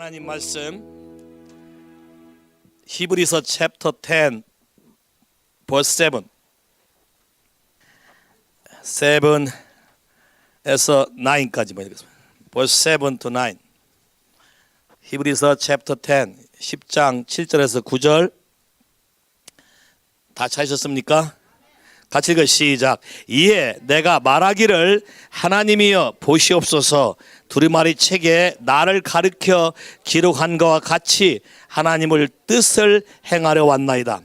하나님 말씀 히브리서 챕터 10 verse 7에서 9까지 읽겠습니다. verse 7 to 9. 히브리서 챕터 10 10장 7절에서 9절 다 찾으셨습니까? 같이 읽어 시작. 이에 내가 말하기를 하나님이여 보시옵소서, 두루마리 책에 나를 가르쳐 기록한 것과 같이 하나님을 뜻을 행하려 왔나이다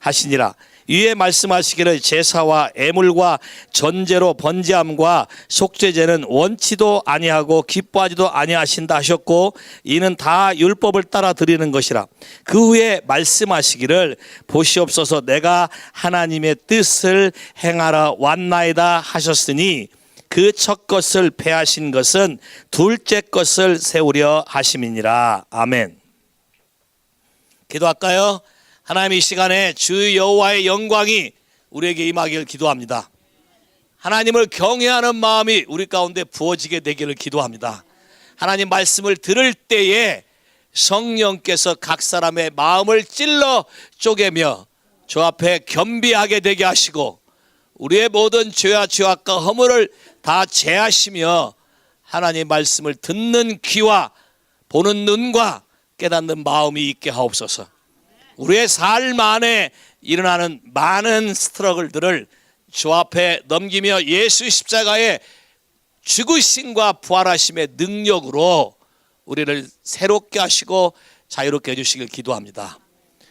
하시니라. 위에 말씀하시기를 제사와 애물과 전제로 번제함과 속죄제는 원치도 아니하고 기뻐하지도 아니하신다 하셨고, 이는 다 율법을 따라 드리는 것이라. 그 후에 말씀하시기를 보시옵소서, 내가 하나님의 뜻을 행하러 왔나이다 하셨으니, 그 첫 것을 폐하신 것은 둘째 것을 세우려 하심이니라. 아멘. 기도할까요? 하나님, 이 시간에 주 여호와의 영광이 우리에게 임하기를 기도합니다. 하나님을 경외하는 마음이 우리 가운데 부어지게 되기를 기도합니다. 하나님 말씀을 들을 때에 성령께서 각 사람의 마음을 찔러 쪼개며 주 앞에 겸비하게 되게 하시고, 우리의 모든 죄와 죄악과 허물을 다 제하시며 하나님 말씀을 듣는 귀와 보는 눈과 깨닫는 마음이 있게 하옵소서. 우리의 삶 안에 일어나는 많은 스트러글들을 주 앞에 넘기며 예수 십자가의 죽으심과 부활하심의 능력으로 우리를 새롭게 하시고 자유롭게 해주시길 기도합니다.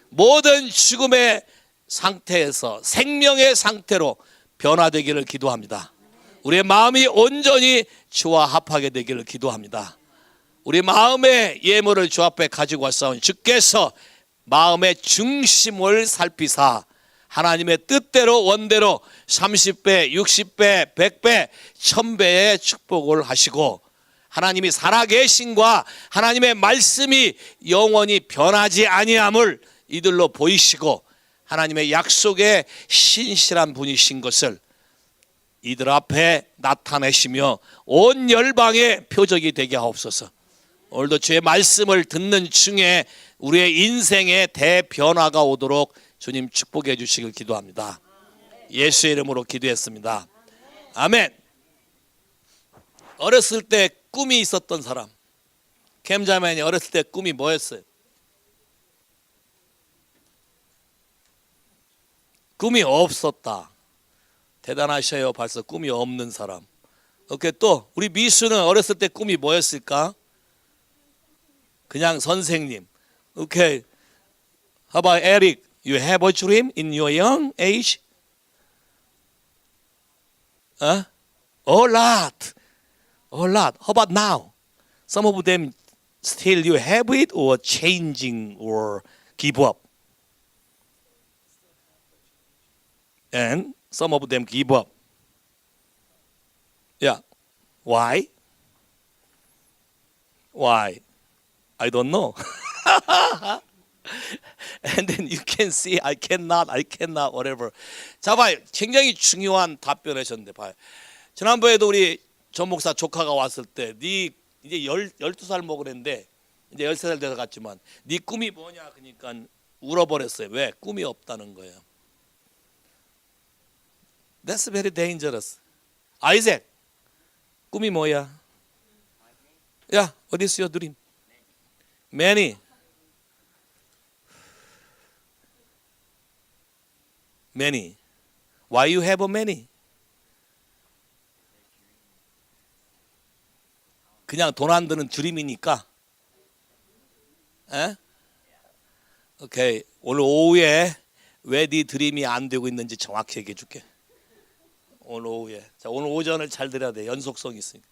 모든 죽음의 상태에서 생명의 상태로 변화되기를 기도합니다. 우리의 마음이 온전히 주와 합하게 되기를 기도합니다. 우리 마음의 예물을 주 앞에 가지고 왔사오니 주께서 마음의 중심을 살피사 하나님의 뜻대로 원대로 30배, 60배, 100배, 1000배의 축복을 하시고, 하나님이 살아계신과 하나님의 말씀이 영원히 변하지 아니함을 이들로 보이시고, 하나님의 약속에 신실한 분이신 것을 이들 앞에 나타내시며 온 열방의 표적이 되게 하옵소서. 오늘도 주의 말씀을 듣는 중에 우리의 인생에 대변화가 오도록 주님 축복해 주시길 기도합니다. 예수의 이름으로 기도했습니다. 아멘. 어렸을 때 꿈이 있었던 사람, 캠자맨이 어렸을 때 꿈이 뭐였어요? 꿈이 없었다. 대단하셔요. 벌써 꿈이 없는 사람. 오케이. 또 우리 미수는 어렸을 때 꿈이 뭐였을까? 그냥 선생님. 오케이. How about Eric? You have a dream in your young age? A lot. A lot. How about now? Some of them still you have it or changing or give up. And some of them give up. Yeah. Why? Why? I don't know. And then you can see I cannot, whatever. 자, 봐요. 굉장히 중요한 답변을 하셨는데, 봐요. 지난번에도 우리 전 목사 조카가 왔을 때, 네 이제 12살 먹으랬는데, 이제 13살 돼서 갔지만, 네 꿈이 뭐냐? 그러니까 울어버렸어요. 왜? 꿈이 없다는 거예요. That's very dangerous. 아이색, 꿈이 뭐야? Yeah, what is your dream? Many. Many. Why you have a many? 그냥 돈 안 드는 드림이니까. 에? 오케이. 오늘 오후에 왜 네 드림이 안 되고 있는지 정확히 얘기해 줄게. 오늘 오후에. 자, 오늘 오전을 잘 들어야 돼. 연속성이 있으니까.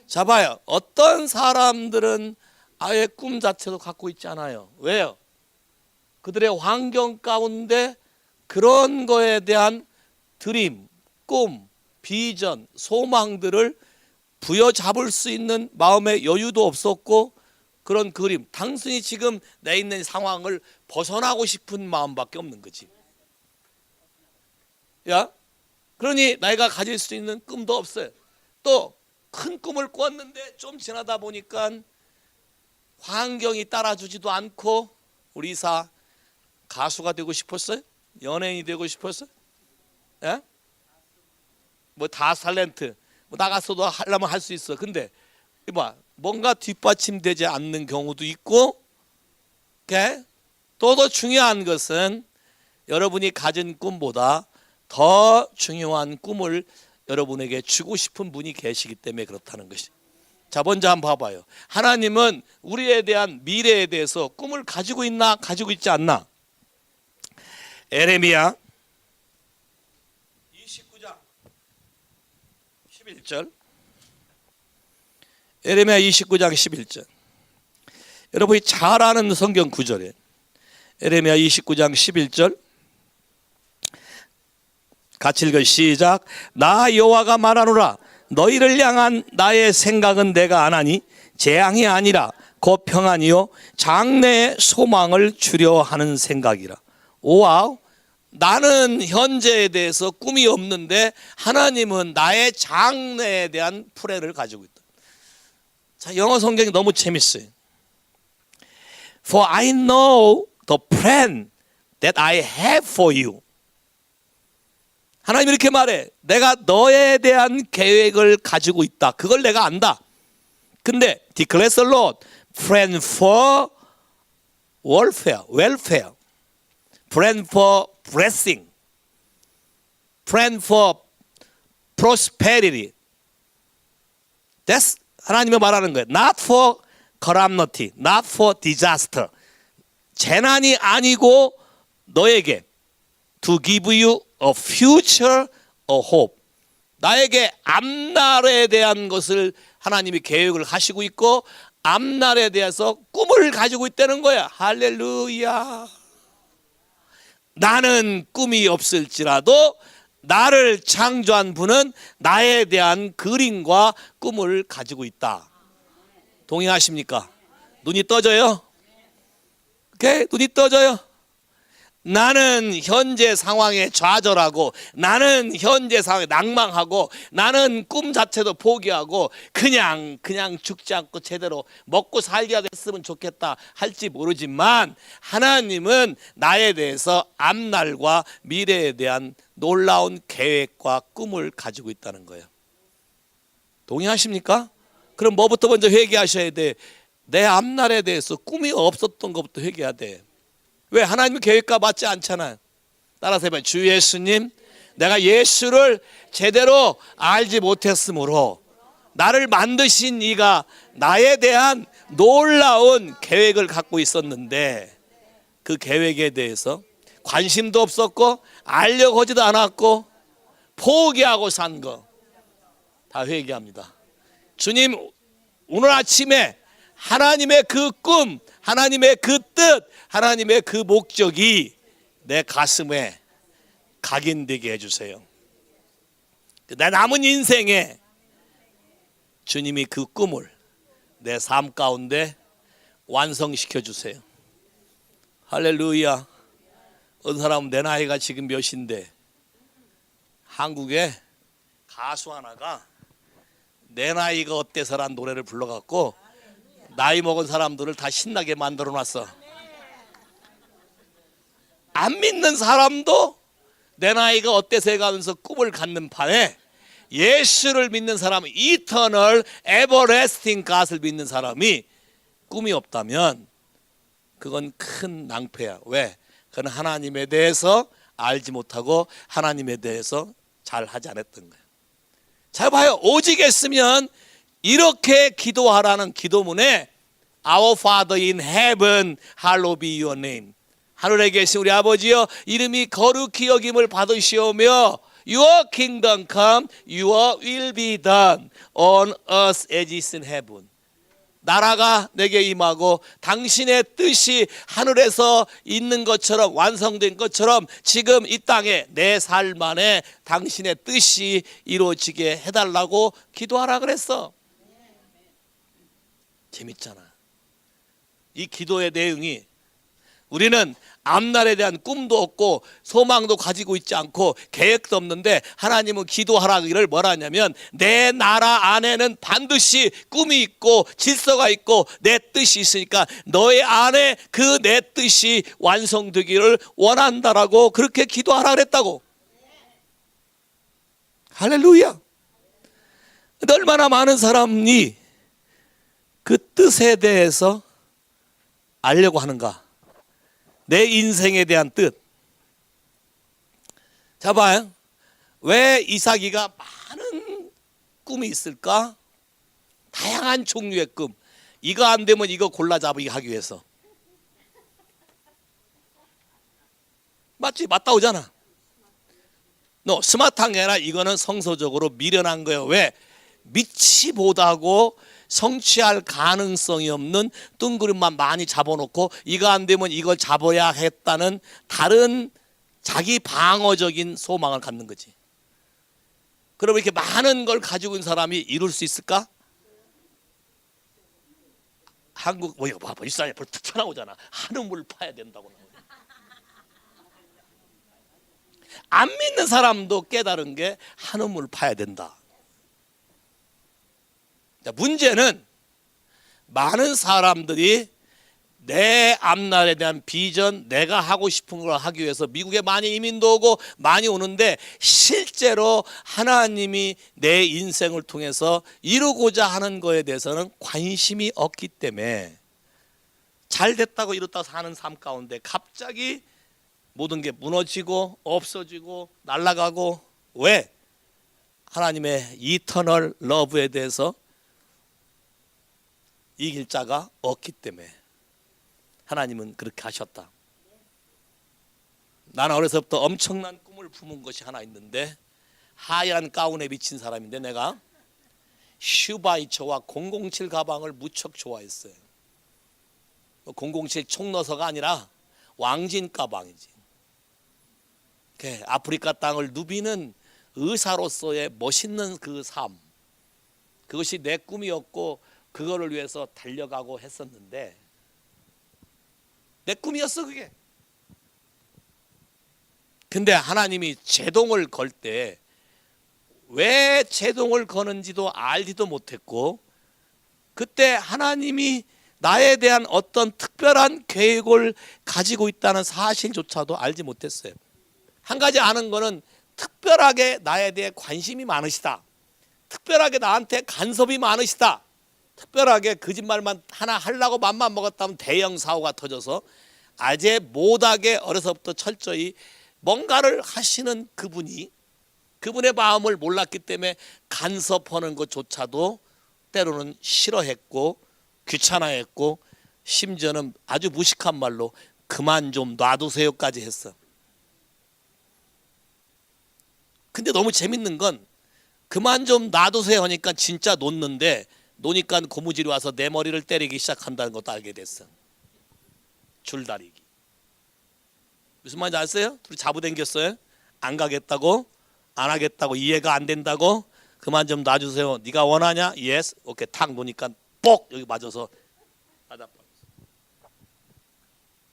자, 봐요. 어떤 사람들은 아예 꿈 자체도 갖고 있지 않아요. 왜요? 그들의 환경 가운데 그런 거에 대한 드림, 꿈, 비전, 소망들을 부여잡을 수 있는 마음의 여유도 없었고, 그런 그림, 단순히 지금 내 있는 상황을 벗어나고 싶은 마음밖에 없는 거지. 야, 그러니 나이가 가질 수 있는 꿈도 없어요. 또 큰 꿈을 꿨는데 좀 지나다 보니까 환경이 따라주지도 않고 우리 이사 가수가 되고 싶었어요? 연예인이 되고 싶었어요? 예? 뭐 다 탤런트 뭐 나가서도 하려면 할 수 있어. 근데 이봐, 뭔가 뒷받침되지 않는 경우도 있고, 또 더 중요한 것은 여러분이 가진 꿈보다 더 중요한 꿈을 여러분에게 주고 싶은 분이 계시기 때문에 그렇다는 것이. 자, 먼저 한번 봐봐요. 하나님은 우리에 대한 미래에 대해서 꿈을 가지고 있나 가지고 있지 않나? 에레미야 29장 11절. 에레미야 29장 11절. 여러분이 잘 아는 성경 구절이에요. 에레미야 29장 11절. 같이 읽어 시작. 나 여호와가 말하노라. 너희를 향한 나의 생각은 내가 안하니 재앙이 아니라 곧 평안이요 장래의 소망을 주려 하는 생각이라. 오와우. 나는 현재에 대해서 꿈이 없는데 하나님은 나의 장래에 대한 플랜을 가지고 있다. 자, 영어 성경이 너무 재밌어요. For I know the plan that I have for you. 하나님 이렇게 말해. 내가 너에 대한 계획을 가지고 있다. 그걸 내가 안다. 근데 declares the Lord, plan for welfare, plan for blessing, plan for prosperity. That's 하나님이 말하는 거예요. Not for calamity, not for disaster. 재난이 아니고 너에게 to give you a future, a hope. 나에게 앞날에 대한 것을 하나님이 계획을 하시고 있고 앞날에 대해서 꿈을 가지고 있다는 거야. 할렐루야. 나는 꿈이 없을지라도 나를 창조한 분은 나에 대한 그림과 꿈을 가지고 있다. 동의하십니까? 눈이 떠져요? 오케이? 눈이 떠져요? 나는 현재 상황에 좌절하고 나는 현재 상황에 낭망하고 나는 꿈 자체도 포기하고 그냥 죽지 않고 제대로 먹고 살게 됐으면 좋겠다 할지 모르지만 하나님은 나에 대해서 앞날과 미래에 대한 놀라운 계획과 꿈을 가지고 있다는 거예요. 동의하십니까? 그럼 뭐부터 먼저 회개하셔야 돼? 내 앞날에 대해서 꿈이 없었던 것부터 회개해야 돼. 왜? 하나님의 계획과 맞지 않잖아요. 따라서 해봐요. 주 예수님, 내가 예수를 제대로 알지 못했으므로 나를 만드신 이가 나에 대한 놀라운 계획을 갖고 있었는데 그 계획에 대해서 관심도 없었고 알려고 하지도 않았고 포기하고 산 거 다 회개합니다. 주님, 오늘 아침에 하나님의 그 꿈, 하나님의 그 뜻, 하나님의 그 목적이 내 가슴에 각인되게 해주세요. 내 남은 인생에 주님이 그 꿈을 내 삶 가운데 완성시켜 주세요. 할렐루야. 어떤 사람은 내 나이가 지금 몇인데 한국에 가수 하나가 내 나이가 어때서란 노래를 불러갖고 나이 먹은 사람들을 다 신나게 만들어 놨어. 안 믿는 사람도 내 나이가 어때서 해가면서 꿈을 갖는 판에 예수를 믿는 사람은 이터널 에버래스팅 갓을 믿는 사람이 꿈이 없다면 그건 큰 낭패야. 왜? 그건 하나님에 대해서 알지 못하고 하나님에 대해서 잘 하지 않았던 거예요. 잘 봐요. 오직 했으면 이렇게 기도하라는 기도문에 Our Father in heaven, hallowed be your name. 하늘에 계신 우리 아버지여 이름이 거룩히 여김을 받으시오며 Your kingdom come, Your will be done on earth as it is in heaven. 나라가 내게 임하고 당신의 뜻이 하늘에서 있는 것처럼 완성된 것처럼 지금 이 땅에 내 삶 안에 당신의 뜻이 이루어지게 해달라고 기도하라 그랬어. 재밌잖아. 이 기도의 내용이 우리는 앞날에 대한 꿈도 없고 소망도 가지고 있지 않고 계획도 없는데 하나님은 기도하라기를 뭐라 하냐면 내 나라 안에는 반드시 꿈이 있고 질서가 있고 내 뜻이 있으니까 너의 안에 그 내 뜻이 완성되기를 원한다라고 그렇게 기도하라 그랬다고. 할렐루야. 근데 얼마나 많은 사람이 그 뜻에 대해서 알려고 하는가. 내 인생에 대한 뜻. 자 봐요. 왜 이삭이가 많은 꿈이 있을까? 다양한 종류의 꿈. 이거 안 되면 이거 골라 잡기 하기 위해서. 맞지? 맞다 오잖아. 너 스마트한 게 아니라 이거는 성서적으로 미련한 거예요. 왜? 미치 못하고 성취할 가능성이 없는 뜬구름만 많이 잡아놓고 이거 안 되면 이걸 잡아야 했다는 다른 자기 방어적인 소망을 갖는 거지. 그러면 이렇게 많은 걸 가지고 있는 사람이 이룰 수 있을까? 한국 뭐 이거 봐봐, 일상에 벌써 툭 나오잖아. 한우물 파야 된다고 나오잖아. 안 믿는 사람도 깨달은 게 한우물 파야 된다. 문제는 많은 사람들이 내 앞날에 대한 비전, 내가 하고 싶은 걸 하기 위해서 미국에 많이 이민도 오고 많이 오는데 실제로 하나님이 내 인생을 통해서 이루고자 하는 거에 대해서는 관심이 없기 때문에 잘 됐다고 이렇다 사는 삶 가운데 갑자기 모든 게 무너지고 없어지고 날아가고. 왜? 하나님의 이터널 러브에 대해서 이길 자가 없기 때문에. 하나님은 그렇게 하셨다. 나는 어려서부터 엄청난 꿈을 품은 것이 하나 있는데 하얀 가운에 비친 사람인데 내가 슈바이처와 007 가방을 무척 좋아했어요. 007 총너서가 아니라 왕진 가방이지. 아프리카 땅을 누비는 의사로서의 멋있는 그 삶, 그것이 내 꿈이었고 그거를 위해서 달려가고 했었는데 내 꿈이었어 그게. 근데 하나님이 제동을 걸 때 왜 제동을 거는지도 알지도 못했고 그때 하나님이 나에 대한 어떤 특별한 계획을 가지고 있다는 사실조차도 알지 못했어요. 한 가지 아는 거는 특별하게 나에 대해 관심이 많으시다. 특별하게 나한테 간섭이 많으시다. 특별하게 거짓말만 하나 하려고 맘만 먹었다면 대형 사고가 터져서 아재 못하게 어려서부터 철저히 뭔가를 하시는 그분이 그분의 마음을 몰랐기 때문에 간섭하는 것조차도 때로는 싫어했고 귀찮아했고 심지어는 아주 무식한 말로 그만 좀 놔두세요까지 했어. 근데 너무 재밌는 건 그만 좀 놔두세요 하니까 진짜 놓는데 노니까 고무줄이 와서 내 머리를 때리기 시작한다는 것도 알게 됐어. 줄다리기. 무슨 말인지 아세요? 둘이 잡아당겼어요. 안 가겠다고, 안 하겠다고, 이해가 안 된다고. 그만 좀 놔주세요. 네가 원하냐? 예스. 오케이. 탁 놓으니까 뽁 여기 맞아서 맞아버렸어.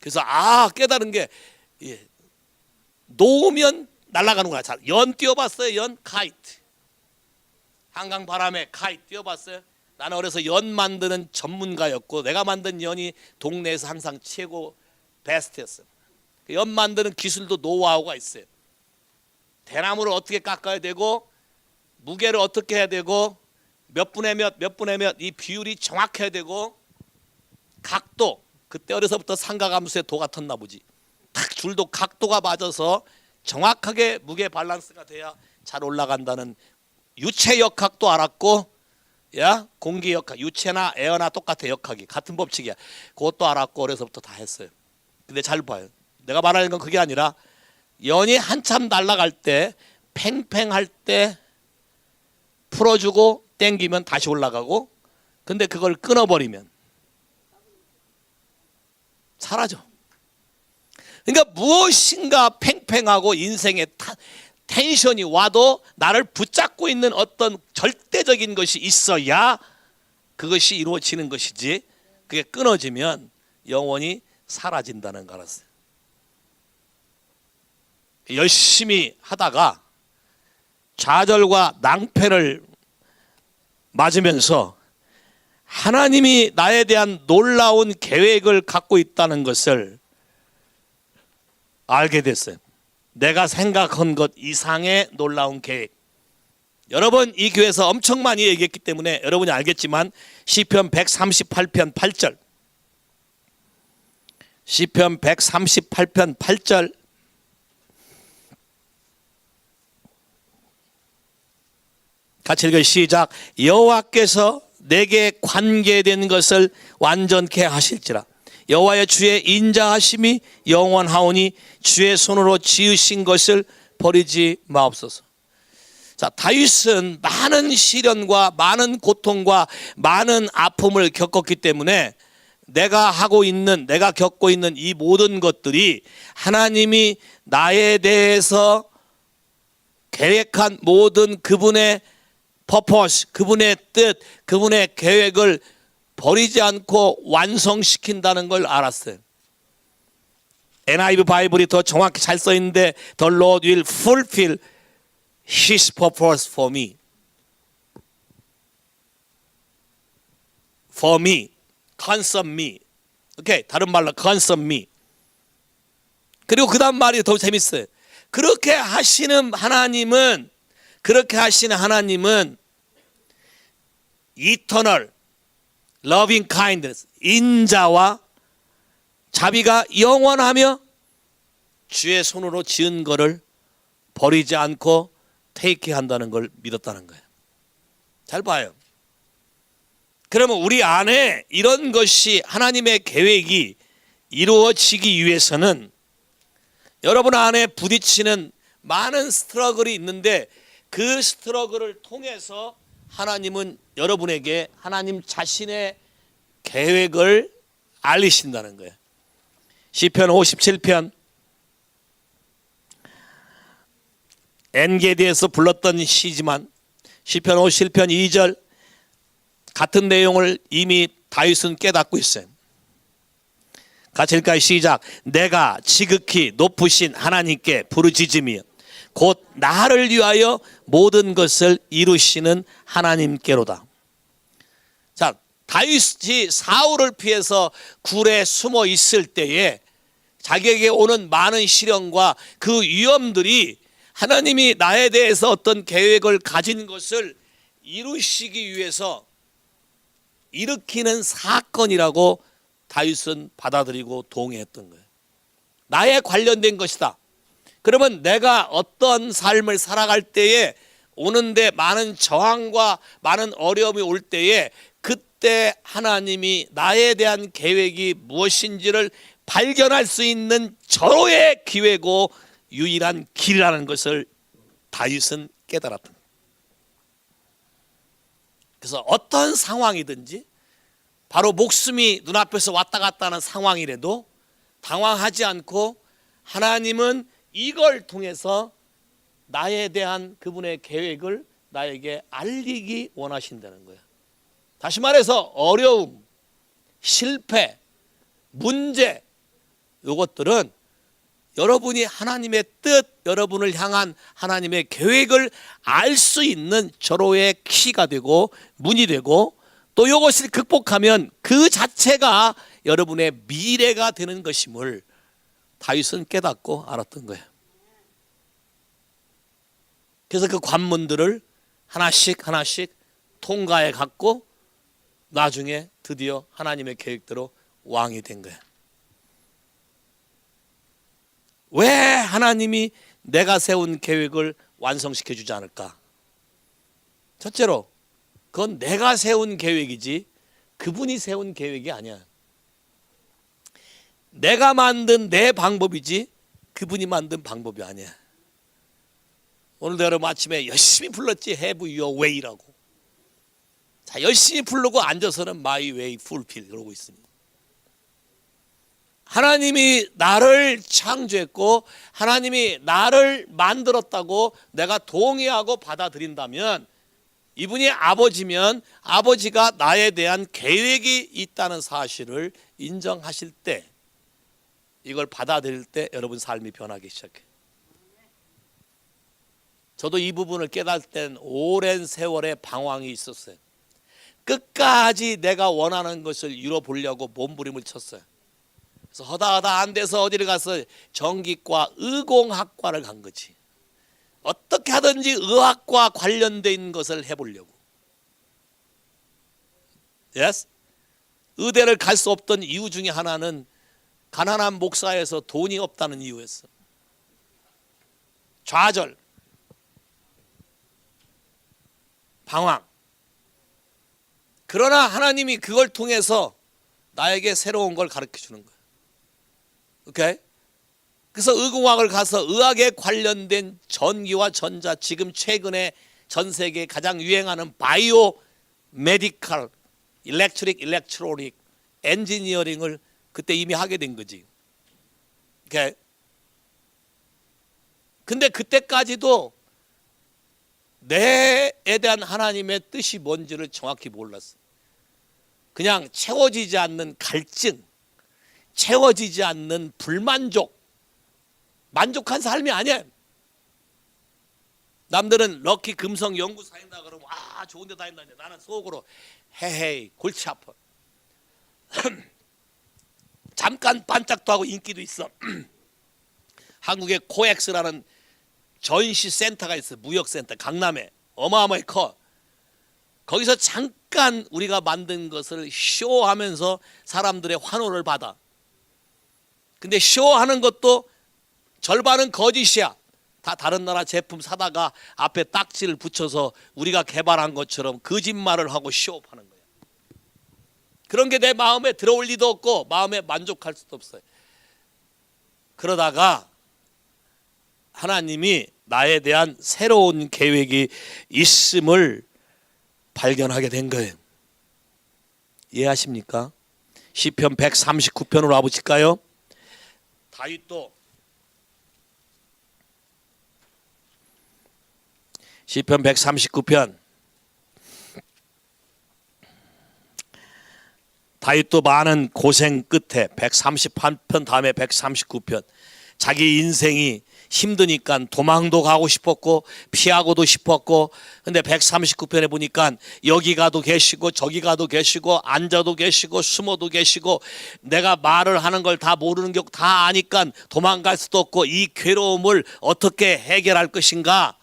그래서 깨달은 게 놓으면 날아가는구나. 자, 연 띄워봤어요? 연 카이트. 한강 바람에 카이트 띄워봤어요? 나는 어려서 연 만드는 전문가였고 내가 만든 연이 동네에서 항상 최고 베스트였어요. 연 만드는 기술도 노하우가 있어요. 대나무를 어떻게 깎아야 되고 무게를 어떻게 해야 되고 몇 분의 몇 이 비율이 정확해야 되고 각도, 그때 어려서부터 삼각함수의 도가 텄나 보지. 탁 줄도 각도가 맞아서 정확하게 무게 밸런스가 돼야 잘 올라간다는 유체 역학도 알았고 공기 역학, 유체나 에어나 똑같아. 역학이 같은 법칙이야. 그것도 알았고 어려서부터 다 했어요. 근데 잘 봐요. 내가 말하는 건 그게 아니라 연이 한참 날아갈 때 팽팽할 때 풀어주고 땡기면 다시 올라가고 근데 그걸 끊어버리면 사라져. 그러니까 무엇인가 팽팽하고 인생에 텐션이 와도 나를 붙잡고 있는 어떤 절대적인 것이 있어야 그것이 이루어지는 것이지 그게 끊어지면 영원히 사라진다는 거 알았어요. 열심히 하다가 좌절과 낭패를 맞으면서 하나님이 나에 대한 놀라운 계획을 갖고 있다는 것을 알게 됐어요. 내가 생각한 것 이상의 놀라운 계획. 여러분, 이 교회에서 엄청 많이 얘기했기 때문에 여러분이 알겠지만 시편 138편 8절, 시편 138편 8절, 같이 읽어요. 시작. 여호와께서 내게 관계된 것을 완전케 하실지라. 여호와의 주의 인자하심이 영원하오니 주의 손으로 지으신 것을 버리지 마옵소서. 자, 다윗은 많은 시련과 많은 고통과 많은 아픔을 겪었기 때문에 내가 겪고 있는 이 모든 것들이 하나님이 나에 대해서 계획한 모든 그분의 purpose, 그분의 뜻, 그분의 계획을 버리지 않고 완성시킨다는 걸 알았어요. NIV 바이블이 더 정확히 잘 써 있는데 The Lord will fulfill His purpose for me. For me, concern me. 오케이, 다른 말로 concern me. 그리고 그 다음 말이 더 재밌어요. 그렇게 하시는 하나님은 eternal, loving kindness, 인자와 자비가 영원하며 주의 손으로 지은 것을 버리지 않고 테이크한다는 걸 믿었다는 거예요. 잘 봐요. 그러면 우리 안에 이런 것이 하나님의 계획이 이루어지기 위해서는 여러분 안에 부딪히는 많은 스트러글이 있는데 그 스트러글을 통해서 하나님은 여러분에게 하나님 자신의 계획을 알리신다는 거예요. 시편 57편, 엔게디에서 불렀던 시지만 시편 57편 2절 같은 내용을 이미 다윗은 깨닫고 있어요. 같이 읽을까요? 시작. 내가 지극히 높으신 하나님께 부르짖으며 곧 나를 위하여 모든 것을 이루시는 하나님께로다. 자, 다윗이 사울을 피해서 굴에 숨어 있을 때에 자기에게 오는 많은 시련과 그 위험들이 하나님이 나에 대해서 어떤 계획을 가진 것을 이루시기 위해서 일으키는 사건이라고 다윗은 받아들이고 동의했던 거예요. 나에 관련된 것이다. 그러면 내가 어떤 삶을 살아갈 때에 오는데 많은 저항과 많은 어려움이 올 때에 그때 하나님이 나에 대한 계획이 무엇인지를 발견할 수 있는 절호의 기회고 유일한 길이라는 것을 다윗은 깨달았던 거예요. 그래서 어떤 상황이든지 바로 목숨이 눈앞에서 왔다 갔다 하는 상황이라도 당황하지 않고 하나님은 이걸 통해서 나에 대한 그분의 계획을 나에게 알리기 원하신다는 거예요. 다시 말해서 어려움, 실패, 문제, 이것들은 여러분이 하나님의 뜻, 여러분을 향한 하나님의 계획을 알 수 있는 절호의 키가 되고 문이 되고 또 이것을 극복하면 그 자체가 여러분의 미래가 되는 것임을 다윗은 깨닫고 알았던 거예요. 그래서 그 관문들을 하나씩 하나씩 통과해 갔고 나중에 드디어 하나님의 계획대로 왕이 된 거예요. 왜 하나님이 내가 세운 계획을 완성시켜 주지 않을까? 첫째로 그건 내가 세운 계획이지 그분이 세운 계획이 아니야. 내가 만든 내 방법이지 그분이 만든 방법이 아니야. 오늘도 여러분 아침에 열심히 불렀지 Have your way라고. 자, 열심히 부르고 앉아서는 My way fulfill 그러고 있습니다. 하나님이 나를 창조했고 하나님이 나를 만들었다고 내가 동의하고 받아들인다면 이분이 아버지면 아버지가 나에 대한 계획이 있다는 사실을 인정하실 때 이걸 받아들일 때 여러분 삶이 변하기 시작해요. 저도 이 부분을 깨달을 땐 오랜 세월의 방황이 있었어요. 끝까지 내가 원하는 것을 이뤄보려고 몸부림을 쳤어요. 그래서 하다 안 돼서 어디를 가서 전기과 의공학과를 간 거지. 어떻게 하든지 의학과 관련된 것을 해보려고. Yes? 의대를 갈 수 없던 이유 중에 하나는 가난한 목사에서 돈이 없다는 이유였어. 좌절, 방황. 그러나 하나님이 그걸 통해서 나에게 새로운 걸 가르쳐 주는 거야. 오케이? 그래서 의공학을 가서 의학에 관련된 전기와 전자, 지금 최근에 전 세계에 가장 유행하는 바이오 메디컬, 일렉트로닉, 엔지니어링을 그때 이미 하게 된 거지. 오케이? 근데 그때까지도 내에 대한 하나님의 뜻이 뭔지를 정확히 몰랐어. 그냥 채워지지 않는 갈증, 채워지지 않는 불만족, 만족한 삶이 아니야. 남들은 럭키 금성 연구 다닌다 그러면 아 좋은 데 다닌다는데 나는 속으로 헤헤이 골치 아파. 잠깐 반짝도 하고 인기도 있어. 한국에 코엑스라는 전시센터가 있어. 무역센터 강남에 어마어마하게 커. 거기서 잠깐 우리가 만든 것을 쇼하면서 사람들의 환호를 받아. 근데 쇼하는 것도 절반은 거짓이야. 다 다른 나라 제품 사다가 앞에 딱지를 붙여서 우리가 개발한 것처럼 거짓말을 하고 쇼업하는 거야. 그런 게 내 마음에 들어올 리도 없고 마음에 만족할 수도 없어요. 그러다가 하나님이 나에 대한 새로운 계획이 있음을 발견하게 된 거예요. 이해하십니까? 시편 139편으로 와보실까요? 다윗도 시편 139편. 다윗도 많은 고생 끝에 138편 다음에 139편. 자기 인생이 힘드니까 도망도 가고 싶었고 피하고도 싶었고, 근데 139편에 보니까 여기 가도 계시고 저기 가도 계시고 앉아도 계시고 숨어도 계시고 내가 말을 하는 걸 다 모르는 게 다 아니까 도망갈 수도 없고 이 괴로움을 어떻게 해결할 것인가,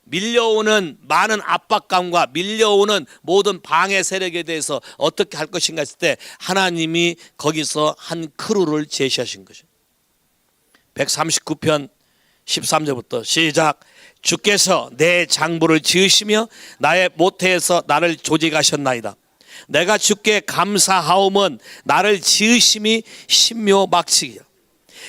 밀려오는 많은 압박감과 밀려오는 모든 방해 세력에 대해서 어떻게 할 것인가 했을 때 하나님이 거기서 한 크루를 제시하신 거죠. 139편 13절부터 시작. 주께서 내 장부를 지으시며 나의 모태에서 나를 조직하셨나이다. 내가 주께 감사하오면 나를 지으심이 신묘막측이야.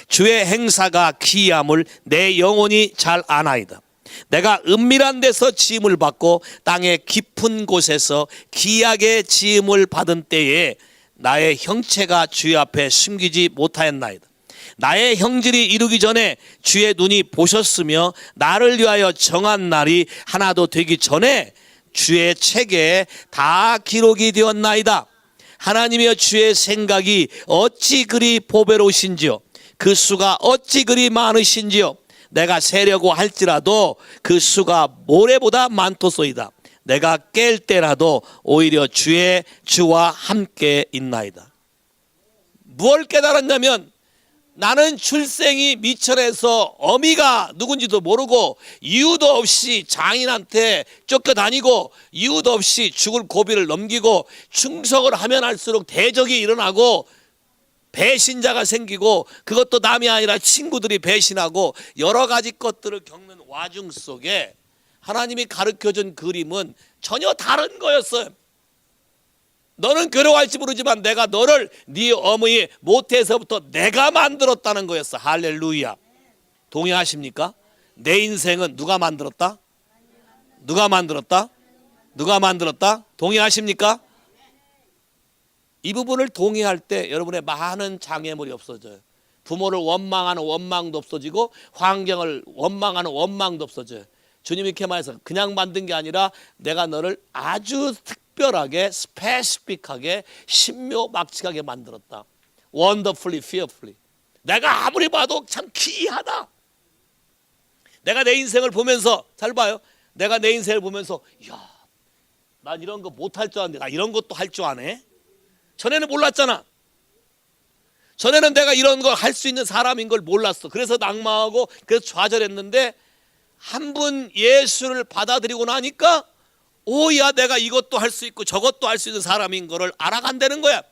주의 행사가 기이함을 내 영혼이 잘 아나이다. 내가 은밀한 데서 지음을 받고 땅의 깊은 곳에서 기이하게 지음을 받은 때에 나의 형체가 주의 앞에 숨기지 못하였나이다. 나의 형질이 이루기 전에 주의 눈이 보셨으며 나를 위하여 정한 날이 하나도 되기 전에 주의 책에 다 기록이 되었나이다. 하나님이여 주의 생각이 어찌 그리 보배로우신지요, 그 수가 어찌 그리 많으신지요. 내가 세려고 할지라도 그 수가 모래보다 많도소이다. 내가 깰 때라도 오히려 주와 함께 있나이다. 무엇을 깨달았냐면 나는 출생이 미천해서 어미가 누군지도 모르고 이유도 없이 장인한테 쫓겨다니고 이유도 없이 죽을 고비를 넘기고 충성을 하면 할수록 대적이 일어나고 배신자가 생기고 그것도 남이 아니라 친구들이 배신하고 여러 가지 것들을 겪는 와중 속에 하나님이 가르쳐준 그림은 전혀 다른 거였어요. 너는 괴로워할지 모르지만 내가 너를 네 어머니 모태에서부터 내가 만들었다는 거였어. 할렐루야. 동의하십니까? 내 인생은 누가 만들었다? 누가 만들었다? 누가 만들었다? 동의하십니까? 이 부분을 동의할 때 여러분의 많은 장애물이 없어져요. 부모를 원망하는 원망도 없어지고 환경을 원망하는 원망도 없어져요. 주님이 이렇게 말해서 그냥 만든 게 아니라 내가 너를 아주 특별하게 스페시픽하게 신묘막측하게 만들었다. Wonderfully, fearfully. 내가 아무리 봐도 참 기이하다. 내가 내 인생을 보면서, 잘 봐요. 내가 내 인생을 보면서, 이야, 난 이런 거 못할 줄 알았는데 나 이런 것도 할 줄 아네. 전에는 몰랐잖아. 전에는 내가 이런 걸 할 수 있는 사람인 걸 몰랐어. 그래서 낙망하고 그래서 좌절했는데 한 분 예수를 받아들이고 나니까 오야, 내가 이것도 할 수 있고 저것도 할 수 있는 사람인 거를 알아간다는 거야.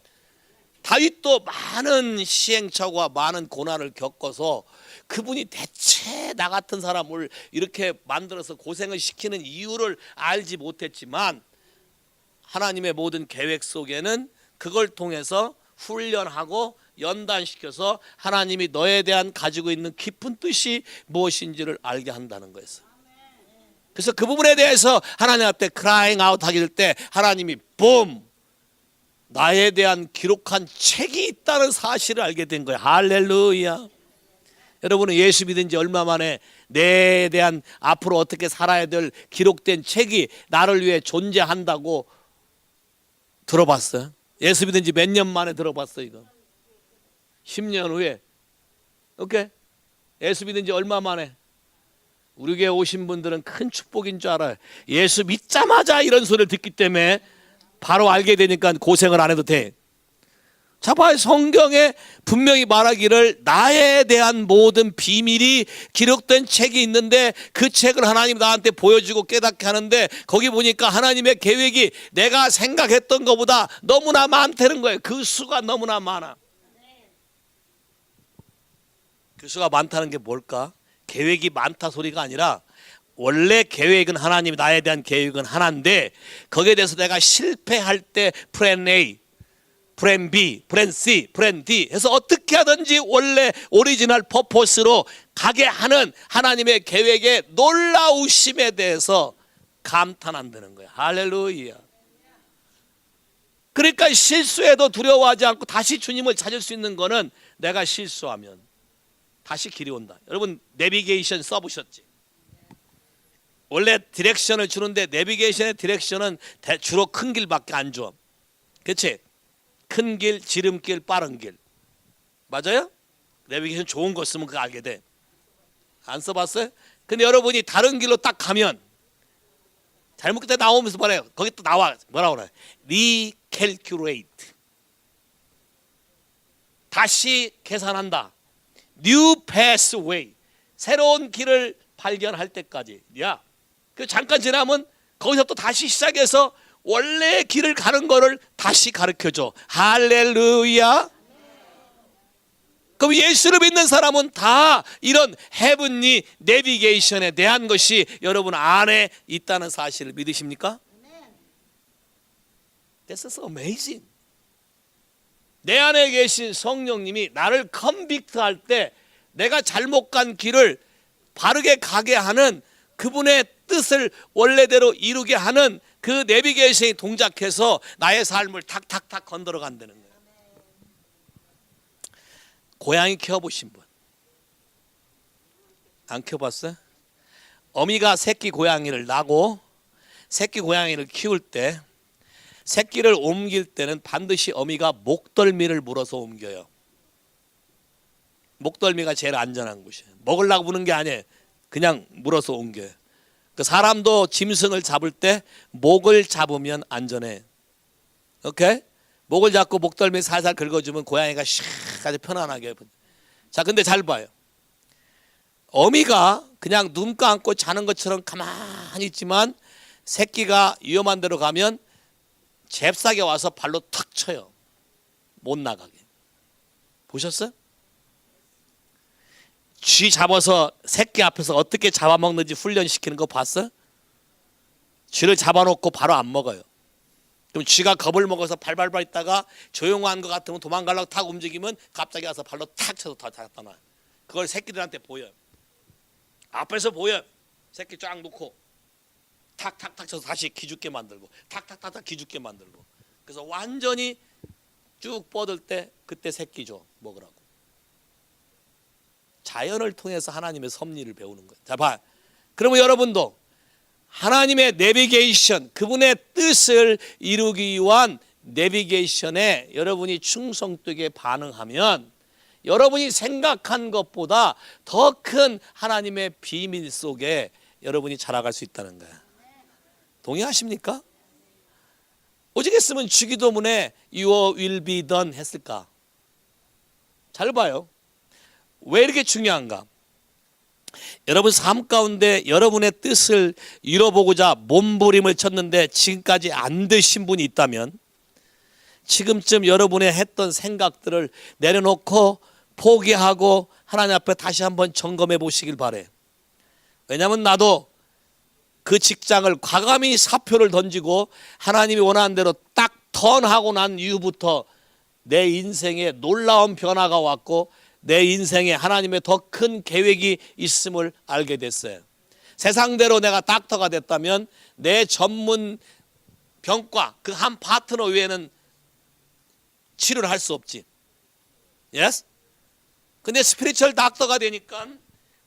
다윗도 많은 시행착오와 많은 고난을 겪어서 그분이 대체 나 같은 사람을 이렇게 만들어서 고생을 시키는 이유를 알지 못했지만 하나님의 모든 계획 속에는 그걸 통해서 훈련하고 연단시켜서 하나님이 너에 대한 가지고 있는 깊은 뜻이 무엇인지를 알게 한다는 거였어요. 그래서 그 부분에 대해서 하나님 앞에 크라잉 아웃 하길 때 하나님이 붐, 나에 대한 기록한 책이 있다는 사실을 알게 된 거예요. 할렐루야. 여러분은 예수 믿은 지 얼마 만에 내에 대한 앞으로 어떻게 살아야 될 기록된 책이 나를 위해 존재한다고 들어봤어요? 예수 믿은 지 몇 년 만에 들어봤어요? 이거 10년 후에. 오케이? 예수 믿은 지 얼마 만에? 우리 교회 오신 분들은 큰 축복인 줄 알아요. 예수 믿자마자 이런 소리를 듣기 때문에 바로 알게 되니까 고생을 안 해도 돼. 자, 봐요. 성경에 분명히 말하기를 나에 대한 모든 비밀이 기록된 책이 있는데 그 책을 하나님 나한테 보여주고 깨닫게 하는데 거기 보니까 하나님의 계획이 내가 생각했던 것보다 너무나 많다는 거예요. 그 수가 너무나 많아. 그 수가 많다는 게 뭘까? 계획이 많다 소리가 아니라 원래 계획은 하나님이 나에 대한 계획은 하나인데 거기에 대해서 내가 실패할 때 플랜 A, 플랜 B, 플랜 C, 플랜 D 해서 어떻게 하든지 원래 오리지널 퍼포스로 가게 하는 하나님의 계획의 놀라우심에 대해서 감탄한다는 거야. 할렐루야. 그러니까 실수해도 두려워하지 않고 다시 주님을 찾을 수 있는 거는 내가 실수하면 다시 길이 온다. 여러분 내비게이션 써보셨지? 원래 디렉션을 주는데 내비게이션의 디렉션은 주로 큰 길밖에 안 줘. 그렇지? 큰 길, 지름길, 빠른 길. 맞아요? 내비게이션 좋은 거 쓰면 그거 알게 돼. 안 써봤어요? 근데 여러분이 다른 길로 딱 가면 잘못 그때 나오면서 말해요. 거기 또 나와. 뭐라고 그래? Recalculate. 다시 계산한다. New pathway. 새로운 길을 발견할 때까지. 야, 그 잠깐 지나면 거기서 또 다시 시작해서 원래 길을 가는 거를 다시 가르쳐줘. 할렐루야. 그럼 예수를 믿는 사람은 다 이런 헤븐리 내비게이션에 대한 것이 여러분 안에 있다는 사실을 믿으십니까? This is amazing. 내 안에 계신 성령님이 나를 컨빅트할 때 내가 잘못 간 길을 바르게 가게 하는 그분의 뜻을 원래대로 이루게 하는 그 내비게이션이 동작해서 나의 삶을 탁탁탁 건드려 간다는 거예요. 고양이 키워보신 분? 안 키워봤어요? 어미가 새끼 고양이를 낳고 새끼 고양이를 키울 때 새끼를 옮길 때는 반드시 어미가 목덜미를 물어서 옮겨요. 목덜미가 제일 안전한 곳이에요. 먹으려고 부는 게 아니에요. 그냥 물어서 옮겨요. 그 사람도 짐승을 잡을 때 목을 잡으면 안전해. 오케이? 목을 잡고 목덜미 살살 긁어주면 고양이가 샥 아주 편안하게. 자, 근데 잘 봐요. 어미가 그냥 눈 감고 자는 것처럼 가만히 있지만 새끼가 위험한 데로 가면 잽싸게 와서 발로 탁 쳐요. 못 나가게. 보셨어요? 쥐 잡아서 새끼 앞에서 어떻게 잡아먹는지 훈련시키는 거 봤어요? 쥐를 잡아놓고 바로 안 먹어요. 그럼 쥐가 겁을 먹어서 발발발 있다가 조용한 것 같으면 도망가려고 탁 움직이면 갑자기 와서 발로 탁 쳐서 다 갖다 놔요. 그걸 새끼들한테 보여요. 앞에서 보여요. 새끼 쫙 놓고 탁탁탁 쳐서 다시 기죽게 만들고 탁탁탁탁 기죽게 만들고. 그래서 완전히 쭉 뻗을 때 그때 새끼 줘 먹으라고. 자연을 통해서 하나님의 섭리를 배우는 거예요. 자, 봐. 그러면 여러분도 하나님의 내비게이션, 그분의 뜻을 이루기 위한 내비게이션에 여러분이 충성되게 반응하면 여러분이 생각한 것보다 더 큰 하나님의 비밀 속에 여러분이 자라갈 수 있다는 거야. 동의하십니까? 오직 했으면 주기도문에 Your will be done 했을까? 잘 봐요. 왜 이렇게 중요한가? 여러분 삶 가운데 여러분의 뜻을 이뤄보고자 몸부림을 쳤는데 지금까지 안 되신 분이 있다면 지금쯤 여러분의 했던 생각들을 내려놓고 포기하고 하나님 앞에 다시 한번 점검해 보시길 바래. 왜냐하면 나도 그 직장을 과감히 사표를 던지고 하나님이 원하는 대로 딱 턴하고 난 이후부터 내 인생에 놀라운 변화가 왔고 내 인생에 하나님의 더 큰 계획이 있음을 알게 됐어요. 세상대로 내가 닥터가 됐다면 내 전문 병과 그 한 파트너 외에는 치료를 할 수 없지. Yes? 근데 스피리추얼 닥터가 되니까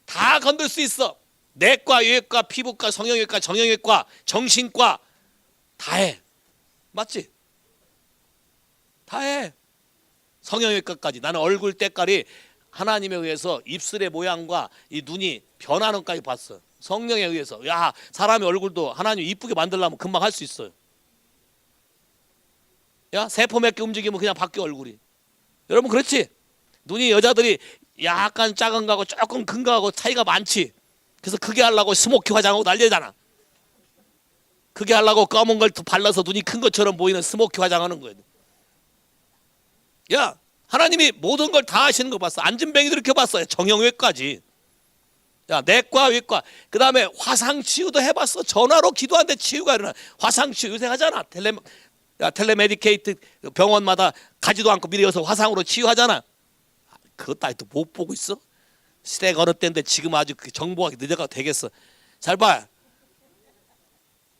다 건들 수 있어. 내과, 외과, 피부과, 성형외과, 정형외과, 정신과 다 해. 맞지? 다 해. 성형외과까지. 나는 얼굴 때깔이 하나님에 의해서 입술의 모양과 이 눈이 변하는 것까지 봤어. 성령에 의해서. 야, 사람의 얼굴도 하나님 이쁘게 만들려면 금방 할 수 있어요. 야, 세포 몇 개 움직이면 그냥 바뀌어 얼굴이. 여러분 그렇지? 눈이 여자들이 약간 작은 거하고 조금 큰 거하고 차이가 많지. 그래서 크게 하려고 스모키 화장하고 난리잖아. 크게 하려고 검은 걸 발라서 눈이 큰 것처럼 보이는 스모키 화장하는 거예요. 야, 하나님이 모든 걸 다 하시는 거 봤어. 안진뱅이도 이렇게 봤어요. 정형외과지. 야, 내과, 외과. 그 다음에 화상치유도 해봤어. 전화로 기도하는데 치유가 일어나. 화상치유 요새 하잖아. 텔레메디케이트 병원마다 가지도 않고 미리 여서 화상으로 치유하잖아. 그것도 아직도 못 보고 있어? 시대가 어느 때인데 지금 아주 그 정보가 늦어가 되겠어. 잘 봐.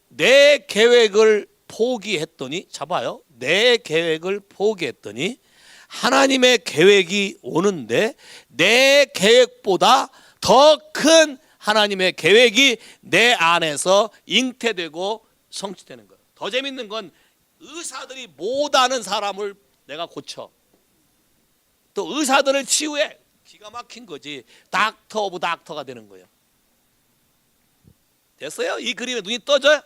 내 계획을 포기했더니, 잡아요. 내 계획을 포기했더니 하나님의 계획이 오는데 내 계획보다 더 큰 하나님의 계획이 내 안에서 잉태되고 성취되는 거예요. 더 재밌는 건 의사들이 못하는 사람을 내가 고쳐. 또 의사들을 치유해. 기가 막힌 거지. 닥터 오브 닥터가 되는 거예요. 됐어요? 이 그림에 눈이 떠져요?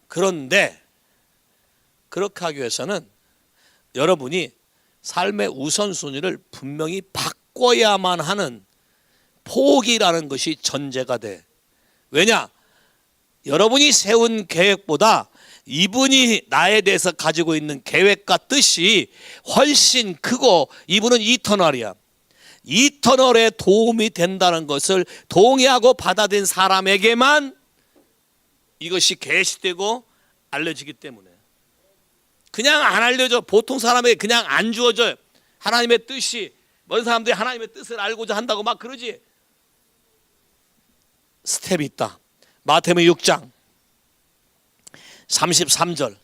그런데 그렇게 하기 위해서는 여러분이 삶의 우선순위를 분명히 바꿔야만 하는 포기라는 것이 전제가 돼. 왜냐? 여러분이 세운 계획보다 이분이 나에 대해서 가지고 있는 계획과 뜻이 훨씬 크고 이분은 이터널이야. 이터널에 도움이 된다는 것을 동의하고 받아들인 사람에게만 이것이 계시되고 알려지기 때문에. 그냥 안 알려져. 보통 사람에게 그냥 안 주어져요. 하나님의 뜻이. 모든 사람들이 하나님의 뜻을 알고자 한다고 막 그러지. 스텝이 있다. 마태복음 6장 33절.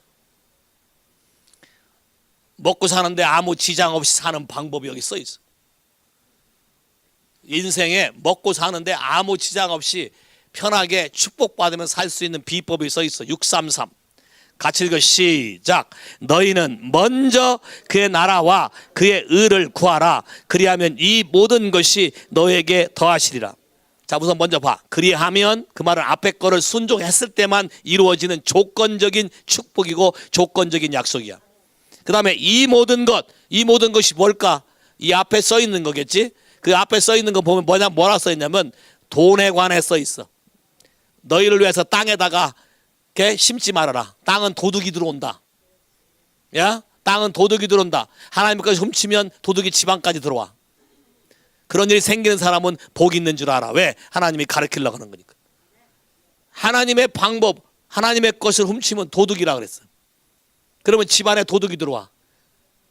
먹고 사는데 아무 지장 없이 사는 방법이 여기 써 있어. 인생에 먹고 사는데 아무 지장 없이 편하게 축복받으면 살 수 있는 비법이 써 있어. 633. 같이 읽어. 시작. 너희는 먼저 그의 나라와 그의 의를 구하라. 그리하면 이 모든 것이 너에게 더하시리라. 자, 우선 먼저 봐. 그리하면 그 말은 앞에 거를 순종했을 때만 이루어지는 조건적인 축복이고 조건적인 약속이야. 그 다음에 이 모든 것이 뭘까? 이 앞에 써 있는 거겠지? 그 앞에 써 있는 거 보면 뭐라 써 있냐면 돈에 관해 써 있어. 너희를 위해서 땅에다가 심지 말아라. 땅은 도둑이 들어온다. 야, 땅은 도둑이 들어온다. 하나님 것을 훔치면 도둑이 집안까지 들어와. 그런 일이 생기는 사람은 복이 있는 줄 알아. 왜? 하나님이 가르치려고 하는 거니까. 하나님의 방법, 하나님의 것을 훔치면 도둑이라 그랬어. 그러면 집안에 도둑이 들어와.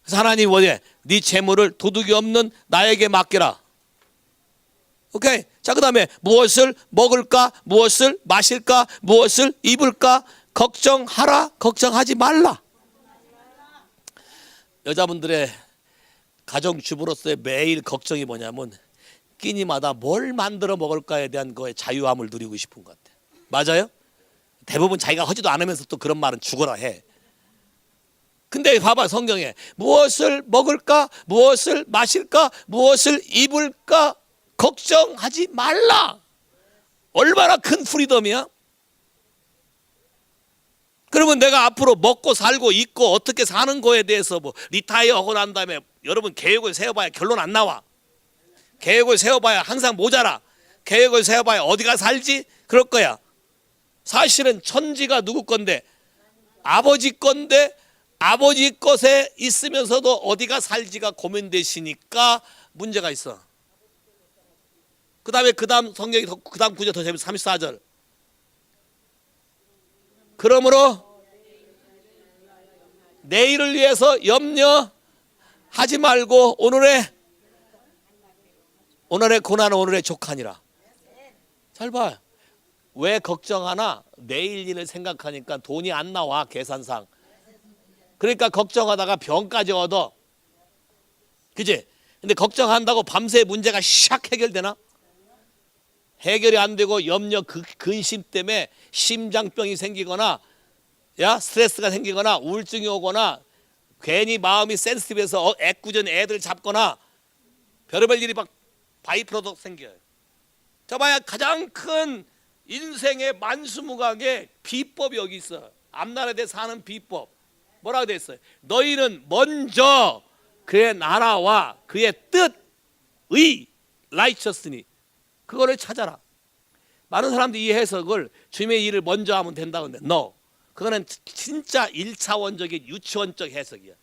그래서 하나님이 뭐래? 네 재물을 도둑이 없는 나에게 맡겨라. 오케이. 자, 그 다음에 무엇을 먹을까? 무엇을 마실까? 무엇을 입을까? 걱정하라. 걱정하지 말라. 여자분들의 가정주부로서의 매일 걱정이 뭐냐면 끼니마다 뭘 만들어 먹을까에 대한 거에 자유함을 누리고 싶은 것 같아. 맞아요? 대부분 자기가 하지도 않으면서 또 그런 말은 죽어라 해. 근데 봐봐, 성경에 무엇을 먹을까, 무엇을 마실까, 무엇을 입을까 걱정하지 말라. 얼마나 큰 프리덤이야. 그러면 내가 앞으로 먹고 살고 있고 어떻게 사는 거에 대해서 뭐 리타이어 하고 난 다음에 여러분 계획을 세워봐야 결론 안 나와. 계획을 세워봐야 항상 모자라. 계획을 세워봐야 어디가 살지? 그럴 거야. 사실은 천지가 누구 건데? 아버지 건데, 아버지 것에 있으면서도 어디가 살지가 고민되시니까 문제가 있어. 그 다음 성경이 그 다음 구절 더 재밌어. 34절. 그러므로 내일을 위해서 염려하지 말고 오늘의 고난은 오늘의 족하니라. 잘 봐. 왜 걱정하나? 내일 일을 생각하니까 돈이 안 나와, 계산상. 그러니까 걱정하다가 병까지 얻어. 그지? 근데 걱정한다고 밤새 문제가 샥 해결되나? 해결이 안 되고 염려, 근심 때문에 심장병이 생기거나, 스트레스가 생기거나, 우울증이 오거나, 괜히 마음이 센시티브해서 애꿎은 애들 잡거나, 별의별 일이 막 바이프로덕트 생겨요. 저 봐야 가장 큰 인생의 만수무강의 비법이 여기 있어. 앞나라에 사는 비법. 뭐라고 돼 있어요? 너희는 먼저 그의 나라와 그의 뜻의 righteousness, 그거를 찾아라. 많은 사람들이 이 해석을 주님의 일을 먼저 하면 된다고 하는데 no. 그거는 진짜 1차원적인 유치원적 해석이야.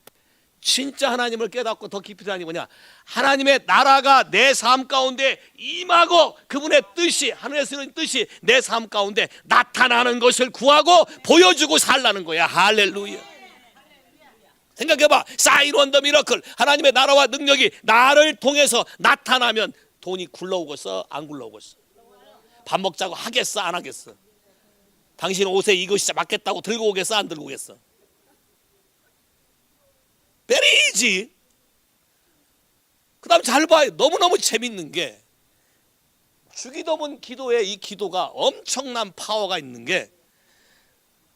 진짜 하나님을 깨닫고 더 깊이 들어가니 뭐냐? 하나님의 나라가 내 삶 가운데 임하고 그분의 뜻이, 하늘에서 이루어진 뜻이 내 삶 가운데 나타나는 것을 구하고 보여주고 살라는 거야. 할렐루야. 생각해봐. 사인 원더 미러클, 하나님의 나라와 능력이 나를 통해서 나타나면 돈이 굴러오겠어? 안 굴러오겠어? 밥 먹자고 하겠어? 안 하겠어? 당신 옷에 이것이 맞겠다고 들고 오겠어? 안 들고 오겠어? 베리지. 그 다음 잘 봐요. 너무너무 재밌는 게 주기도문 기도에 이 기도가 엄청난 파워가 있는 게,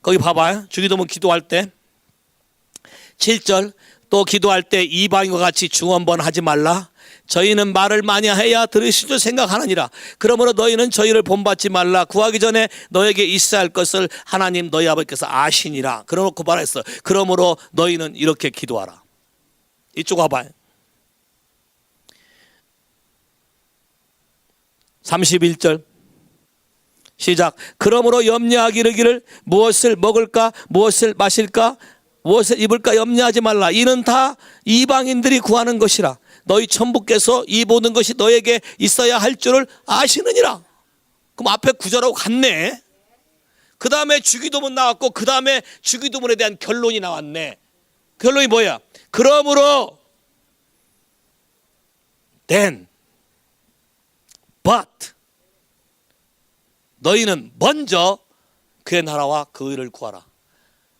거기 봐봐요. 주기도문 기도할 때 7절, 또 기도할 때 이방인과 같이 중언번 하지 말라. 저희는 말을 많이 해야 들으실 줄 생각하느니라. 그러므로 너희는 저희를 본받지 말라. 구하기 전에 너에게 있어야 할 것을 하나님 너희 아버지께서 아시니라. 그러놓고 말했어. 그러므로 너희는 이렇게 기도하라. 이쪽 와봐요. 31절 시작. 그러므로 염려하기 이르기를 무엇을 먹을까, 무엇을 마실까, 무엇을 입을까 염려하지 말라. 이는 다 이방인들이 구하는 것이라. 너희 천부께서 이 모든 것이 너에게 있어야 할 줄을 아시느니라. 그럼 앞에 구절하고 같네. 그 다음에 주기도문 나왔고, 그 다음에 주기도문에 대한 결론이 나왔네. 결론이 뭐야? 그러므로 then but 너희는 먼저 그의 나라와 그 의를 구하라.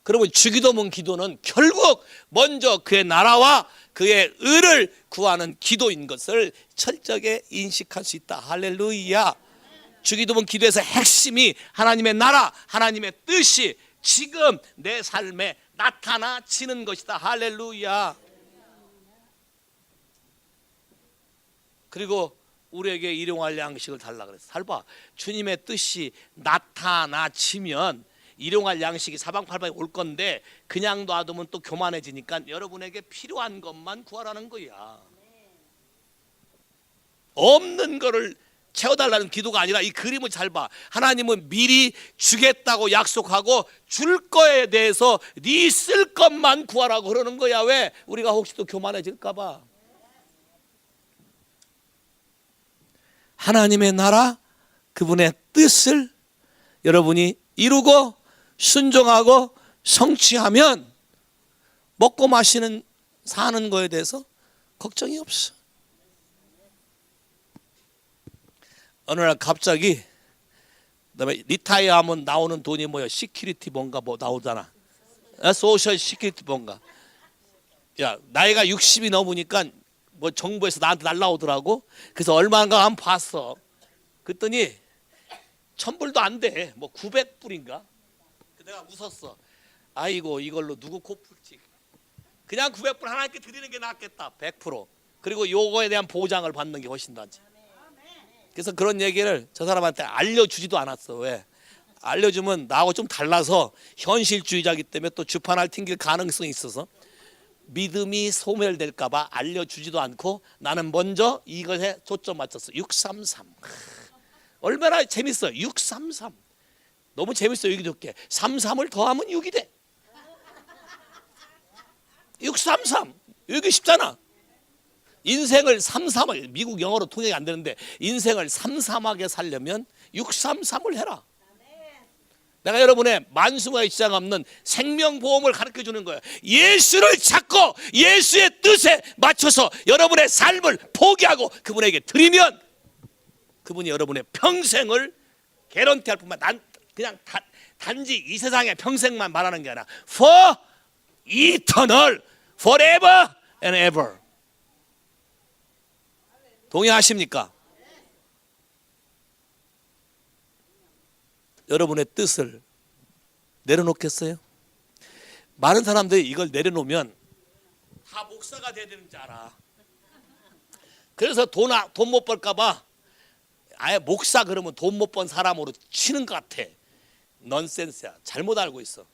그러면 주기도문 기도는 결국 먼저 그의 나라와 그의 의를 구하는 기도인 것을 철저하게 인식할 수 있다. 할렐루야. 주기도문 기도에서 핵심이 하나님의 나라, 하나님의 뜻이 지금 내 삶에 나타나지는 것이다. 할렐루야. 그리고 우리에게 일용할 양식을 달라 그랬어. 잘 봐. 주님의 뜻이 나타나지면 일용할 양식이 사방팔방에 올 건데, 그냥 놔두면 또 교만해지니까 여러분에게 필요한 것만 구하라는 거야. 없는 거를 채워달라는 기도가 아니라, 이 그림을 잘 봐. 하나님은 미리 주겠다고 약속하고 줄 거에 대해서 네 쓸 것만 구하라고 그러는 거야. 왜? 우리가 혹시 또 교만해질까 봐. 하나님의 나라, 그분의 뜻을 여러분이 이루고 순종하고 성취하면 먹고 마시는 사는 거에 대해서 걱정이 없어. 어느 날 갑자기 그다음에 리타이어 하면 나오는 돈이 뭐야? 시큐리티 뭔가 뭐 나오잖아. 소셜 시큐리티 뭔가. 야, 나이가 60이 넘으니까 뭐 정부에서 나한테 날라오더라고. 그래서 얼마인가 한번 봤어. 그랬더니 1000불도 안 돼. 뭐 900불인가? 내가 웃었어. 아이고, 이걸로 누구 코 풀지? 그냥 900불 하나님께 드리는 게 낫겠다. 100%. 그리고 요거에 대한 보장을 받는 게 훨씬 낫지. 그래서 그런 얘기를 저 사람한테 알려주지도 않았어. 왜? 알려주면 나하고 좀 달라서 현실주의자이기 때문에 또 주판을 튕길 가능성이 있어서 믿음이 소멸될까 봐 알려주지도 않고 나는 먼저 이것에 초점 맞췄어. 633. 얼마나 재밌어. 633. 너무 재밌어. 여기 좋게 33을 더하면 6이 돼. 633. 여기 쉽잖아. 인생을 33하게, 미국 영어로 통역이 안 되는데 인생을 33하게 살려면 633을 해라. 내가 여러분의 만수가 있지 않는 생명보험을 가르쳐 주는 거예요. 예수를 찾고 예수의 뜻에 맞춰서 여러분의 삶을 포기하고 그분에게 드리면 그분이 여러분의 평생을 개런티할 뿐만 난 그냥 단지 이 세상의 평생만 말하는 게 아니라 for eternal, forever and ever. 동의하십니까? 여러분의 뜻을 내려놓겠어요? 많은 사람들이 이걸 내려놓으면 다 목사가 돼야 되는 줄 알아. 그래서 돈 못 벌까 봐 아예 목사 그러면 돈 못 번 사람으로 치는 것 같아. 넌센스야. 잘못 알고 있어.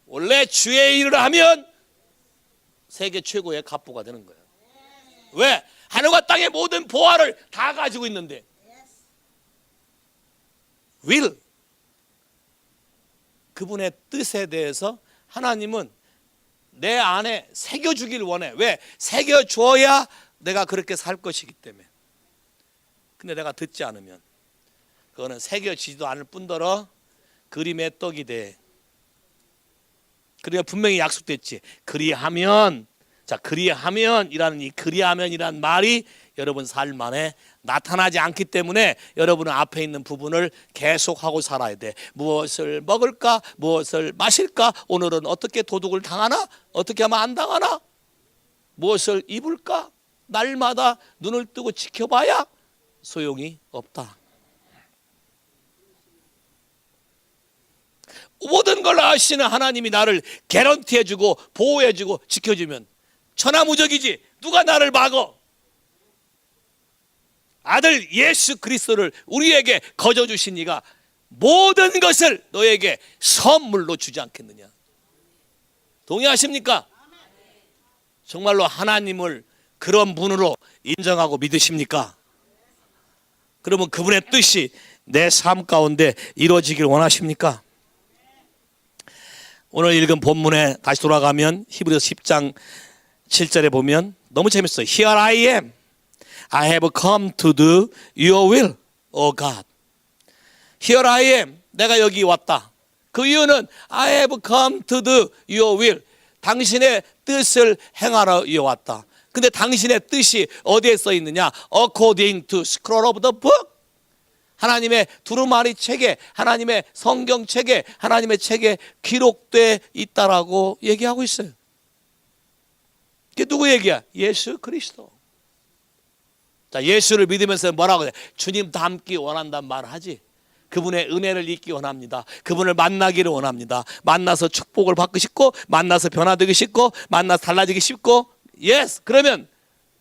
원래 주의 일을 하면 세계 최고의 갑부가 되는 거예요. 왜? 하늘과 땅의 모든 보화를 다 가지고 있는데 will 그분의 뜻에 대해서 하나님은 내 안에 새겨주길 원해. 왜? 새겨줘야 내가 그렇게 살 것이기 때문에. 근데 내가 듣지 않으면 그거는 새겨지지도 않을 뿐더러 그림의 떡이 돼. 그래야 분명히 약속됐지. 그리하면, 자, 그리하면이라는 이 그리하면이라는 말이 여러분 삶 안에 나타나지 않기 때문에 여러분은 앞에 있는 부분을 계속하고 살아야 돼. 무엇을 먹을까? 무엇을 마실까? 오늘은 어떻게 도둑을 당하나? 어떻게 하면 안 당하나? 무엇을 입을까? 날마다 눈을 뜨고 지켜봐야 소용이 없다. 모든 걸 아시는 하나님이 나를 개런티해주고 보호해주고 지켜주면 천하무적이지. 누가 나를 막어? 아들 예수 그리스도를 우리에게 거저 주신 이가 모든 것을 너에게 선물로 주지 않겠느냐. 동의하십니까? 정말로 하나님을 그런 분으로 인정하고 믿으십니까? 그러면 그분의 뜻이 내 삶 가운데 이루어지길 원하십니까? 오늘 읽은 본문에 다시 돌아가면 히브리서 10장 7절에 보면 너무 재밌어요. Here I am. I have come to do your will, O God. Here I am. 내가 여기 왔다. 그 이유는 I have come to do your will. 당신의 뜻을 행하러 왔다. 근데 당신의 뜻이 어디에 써 있느냐? According to scroll of the book. 하나님의 두루마리 책에, 하나님의 성경 책에, 하나님의 책에 기록되어 있다라고 얘기하고 있어요. 그게 누구 얘기야? 예수 그리스도. 자, 예수를 믿으면서 뭐라고 해? 주님 닮기 원한다는 말을 하지. 그분의 은혜를 잊기 원합니다. 그분을 만나기를 원합니다. 만나서 축복을 받고 싶고, 만나서 변화되기 싶고, 만나서 달라지기 싶고. 예스. 그러면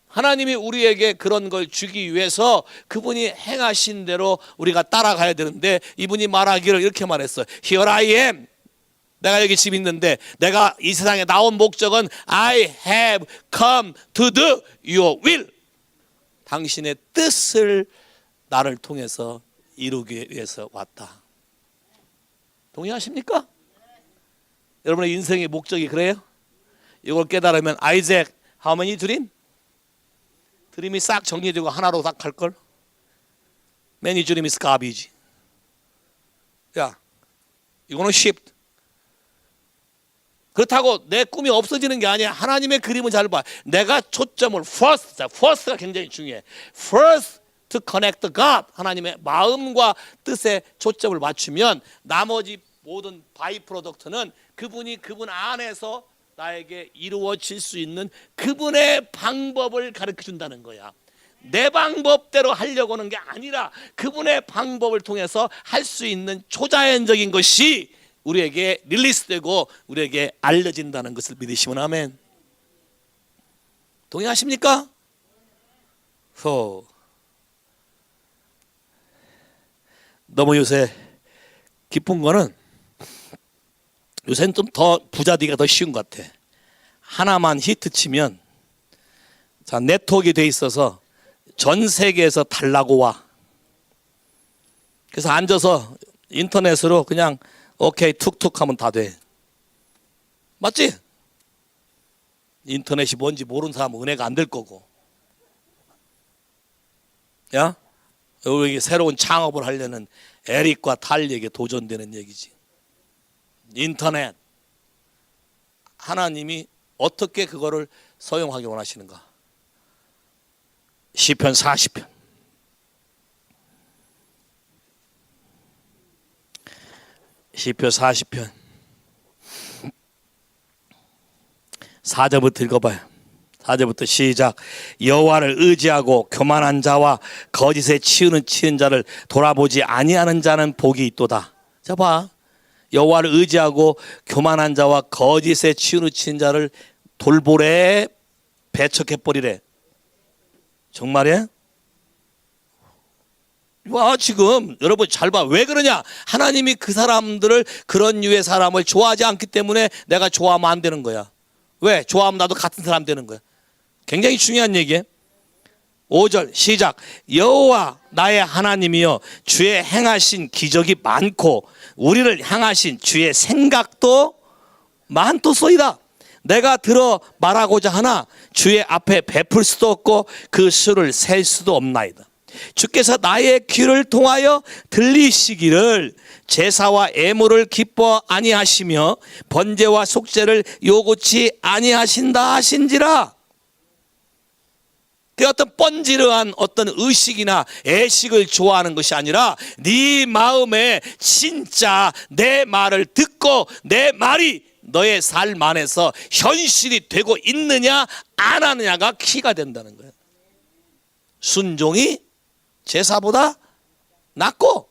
하나님이 우리에게 그런 걸 주기 위해서 그분이 행하신 대로 우리가 따라가야 되는데, 이분이 말하기를 이렇게 말했어요. Here I am. 내가 여기 집 있는데 내가 이 세상에 나온 목적은 I have come to do your will. 당신의 뜻을 나를 통해서 이루기 위해서 왔다. 동의하십니까? 여러분의 인생의 목적이 그래요? 이걸 깨달으면 아이잭 how many dream? 드림이 싹 정리되고 하나로 딱 갈걸? Many dream is garbage. 야, 이거는 shift. 그렇다고 내 꿈이 없어지는 게 아니야. 하나님의 그림을 잘 봐. 내가 초점을 first가 굉장히 중요해. First to connect God. 하나님의 마음과 뜻에 초점을 맞추면 나머지 모든 바이 프로덕트는 그분이 그분 안에서 나에게 이루어질 수 있는 그분의 방법을 가르쳐 준다는 거야. 내 방법대로 하려고 하는 게 아니라 그분의 방법을 통해서 할 수 있는 초자연적인 것이 우리에게 릴리스되고 우리에게 알려진다는 것을 믿으시면 아멘. 동의하십니까? 너무 요새 기쁜 거는 요새는 좀 더 부자 되기가 더 쉬운 것 같아. 하나만 히트 치면 자 네트워크가 돼 있어서 전 세계에서 달라고 와. 그래서 앉아서 인터넷으로 그냥 오케이 툭툭 하면 다 돼. 맞지? 인터넷이 뭔지 모르는 사람은 은혜가 안 될 거고. 야, 여기 새로운 창업을 하려는 에릭과 탈리에게 도전되는 얘기지. 인터넷. 하나님이 어떻게 그거를 사용하기 원하시는가? 시편 40편. 시편 40편 4절부터 읽어봐요. 4절부터 시작. 여호와를 의지하고 교만한 자와 거짓에 치우는 자를 돌아보지 아니하는 자는 복이 있도다. 자 봐. 여호와를 의지하고 교만한 자와 거짓에 치우는 자를 돌보래 배척해버리래. 정말이야? 와, 지금 여러분 잘 봐. 왜 그러냐? 하나님이 그 사람들을, 그런 유의 사람을 좋아하지 않기 때문에 내가 좋아하면 안 되는 거야. 왜? 좋아하면 나도 같은 사람 되는 거야. 굉장히 중요한 얘기예요. 5절 시작. 여호와 나의 하나님이여 주의 행하신 기적이 많고 우리를 향하신 주의 생각도 많도소이다. 내가 들어 말하고자 하나 주의 앞에 베풀 수도 없고 그 수를 셀 수도 없나이다. 주께서 나의 귀를 통하여 들리시기를 제사와 애물을 기뻐 아니하시며 번제와 속죄를 요구치 아니하신다 하신지라. 그 어떤 뻔지르한 어떤 의식이나 애식을 좋아하는 것이 아니라 네 마음에 진짜 내 말을 듣고 내 말이 너의 삶 안에서 현실이 되고 있느냐 안 하느냐가 키가 된다는 거예요. 순종이 제사보다 낫고,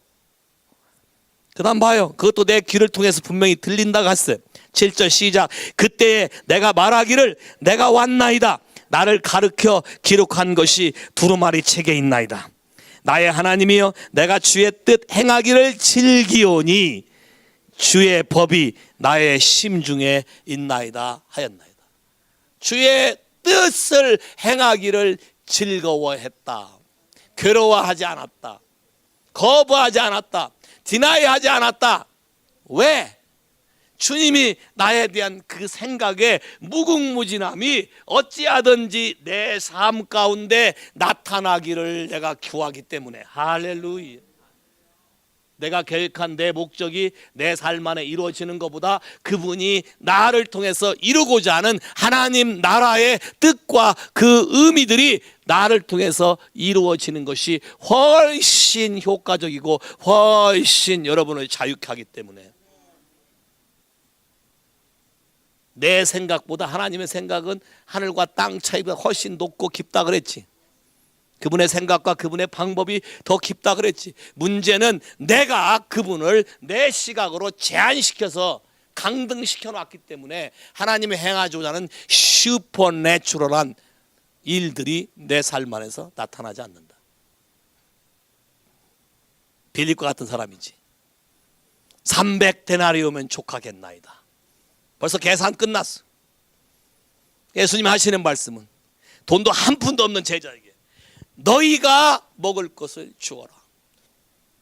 그 다음 봐요. 그것도 내 귀를 통해서 분명히 들린다고 했어요. 7절 시작. 그때에 내가 말하기를 내가 왔나이다. 나를 가르쳐 기록한 것이 두루마리 책에 있나이다. 나의 하나님이여 내가 주의 뜻 행하기를 즐기오니 주의 법이 나의 심중에 있나이다 하였나이다. 주의 뜻을 행하기를 즐거워했다. 괴로워하지 않았다. 거부하지 않았다. 디나이하지 않았다. 왜? 주님이 나에 대한 그 생각의 무궁무진함이 어찌하든지 내 삶 가운데 나타나기를 내가 구하기 때문에. 할렐루야. 내가 계획한 내 목적이 내 삶 안에 이루어지는 것보다 그분이 나를 통해서 이루고자 하는 하나님 나라의 뜻과 그 의미들이 나를 통해서 이루어지는 것이 훨씬 효과적이고 훨씬 여러분을 자유케 하기 때문에. 내 생각보다 하나님의 생각은 하늘과 땅 차이가 훨씬 높고 깊다 그랬지. 그분의 생각과 그분의 방법이 더 깊다 그랬지. 문제는 내가 그분을 내 시각으로 제한시켜서 강등시켜 놨기 때문에 하나님이 행하고자 하는 슈퍼내추럴한 일들이 내 삶 안에서 나타나지 않는다. 빌립과 같은 사람이지. 300데나리오면 족하겠나이다. 벌써 계산 끝났어. 예수님이 하시는 말씀은 돈도 한 푼도 없는 제자에게 너희가 먹을 것을 주어라.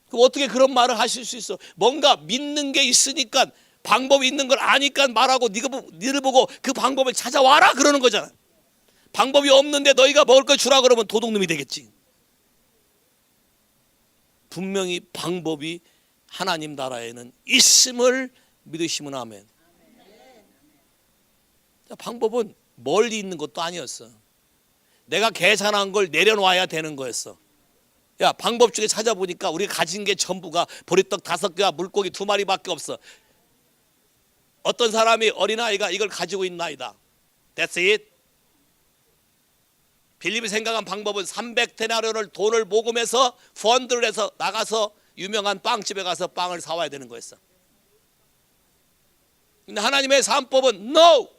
그럼 어떻게 그런 말을 하실 수 있어? 뭔가 믿는 게 있으니까, 방법이 있는 걸 아니까 말하고 니를 보고 그 방법을 찾아와라 그러는 거잖아. 방법이 없는데 너희가 먹을 걸 주라 그러면 도둑놈이 되겠지. 분명히 방법이 하나님 나라에는 있음을 믿으시면 아멘. 방법은 멀리 있는 것도 아니었어. 내가 계산한 걸 내려놔야 되는 거였어. 야, 방법 중에 찾아보니까 우리가 가진 게 전부가 보리떡 5개와 물고기 2마리밖에 없어. 어떤 사람이, 어린아이가 이걸 가지고 있나이다. That's it. 빌립이 생각한 방법은 300데나리온을 돈을 모금해서 펀드를 해서 나가서 유명한 빵집에 가서 빵을 사와야 되는 거였어. 근데 하나님의 삶법은 No!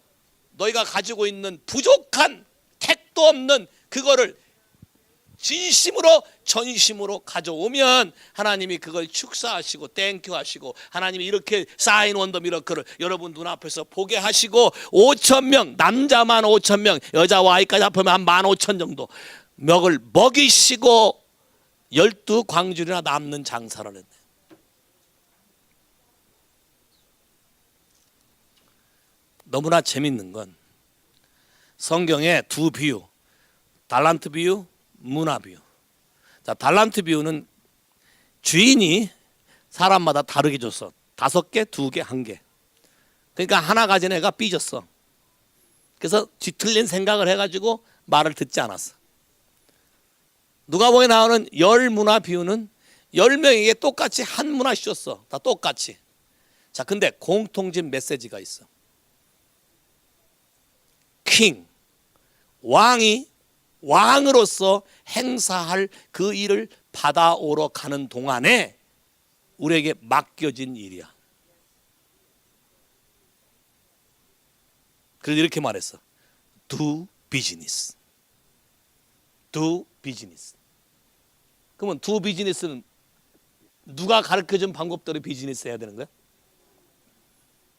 너희가 가지고 있는 부족한 택도 것도 없는 그거를 진심으로 전심으로 가져오면 하나님이 그걸 축사하시고 땡큐 하시고 하나님이 이렇게 사인 원더 미러클을 여러분 눈앞에서 보게 하시고 5,000명 남자만 5,000명 여자와 아이까지 합하면 한 15,000 정도 먹을 먹이시고 12광주리나 남는 장사를 했네. 너무나 재밌는 건 성경에 두 비유, 달란트 비유, 문화 비유. 자, 달란트 비유는 주인이 사람마다 다르게 줬어. 5개, 2개, 1개. 그러니까 하나 가진 애가 삐졌어. 그래서 뒤틀린 생각을 해가지고 말을 듣지 않았어. 누가복음에 나오는 10문화 비유는 10명에게 똑같이 한 문화씩 줬어. 다 똑같이. 자, 근데 공통된 메시지가 있어. 킹, 왕이 왕으로서 행사할 그 일을 받아오러 가는 동안에 우리에게 맡겨진 일이야. 그래서 이렇게 말했어. Do business. Do business. 그러면 do business는 누가 가르쳐준 방법대로 비즈니스 해야 되는 거야?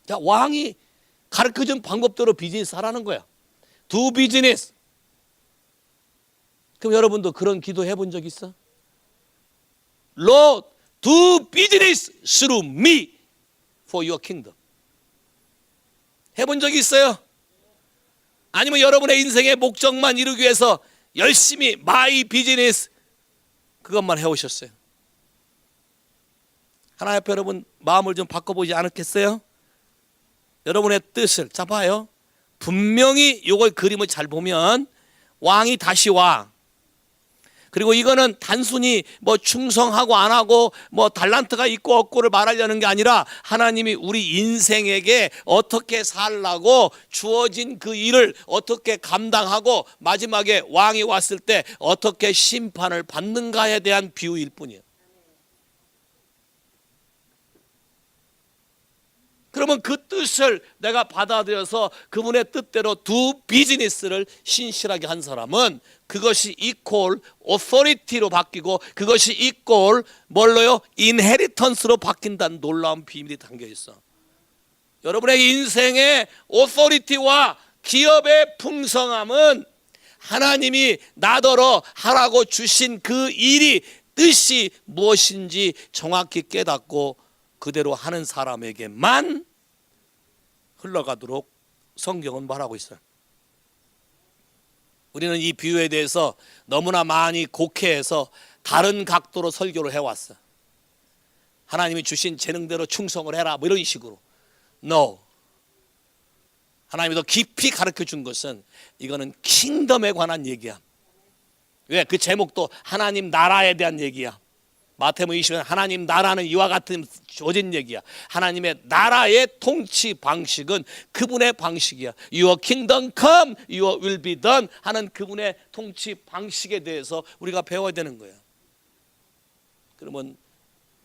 자, 왕이 가르쳐준 방법대로 비즈니스 하라는 거야. Do business. 그럼 여러분도 그런 기도 해본 적 있어? Lord, do business through me for your kingdom. 해본 적이 있어요? 아니면 여러분의 인생의 목적만 이루기 위해서 열심히 my business 그것만 해오셨어요? 하나님 앞에 여러분 마음을 좀 바꿔보지 않았겠어요? 여러분의 뜻을 잡아요. 분명히 이걸 그림을 잘 보면 왕이 다시 와. 그리고 이거는 단순히 뭐 충성하고 안 하고 뭐 달란트가 있고 없고를 말하려는 게 아니라 하나님이 우리 인생에게 어떻게 살라고 주어진 그 일을 어떻게 감당하고 마지막에 왕이 왔을 때 어떻게 심판을 받는가에 대한 비유일 뿐이에요. 그러면 그 뜻을 내가 받아들여서 그분의 뜻대로 두 비즈니스를 신실하게 한 사람은 그것이 이퀄 오토리티로 바뀌고 그것이 이퀄 뭘로요? 인헤리턴스로 바뀐다는 놀라운 비밀이 담겨 있어. 여러분의 인생의 오토리티와 기업의 풍성함은 하나님이 나더러 하라고 주신 그 일이 뜻이 무엇인지 정확히 깨닫고 그대로 하는 사람에게만 흘러가도록 성경은 말하고 있어요. 우리는 이 비유에 대해서 너무나 많이 곡해해서 다른 각도로 설교를 해왔어. 하나님이 주신 재능대로 충성을 해라 뭐 이런 식으로. No. 하나님이 더 깊이 가르쳐 준 것은 이거는 킹덤에 관한 얘기야. 왜? 그 제목도 하나님 나라에 대한 얘기야. 마태복음 20년 하나님 나라는 이와 같은 주어진 얘기야. 하나님의 나라의 통치 방식은 그분의 방식이야. Your kingdom come, your will be done 하는 그분의 통치 방식에 대해서 우리가 배워야 되는 거야. 그러면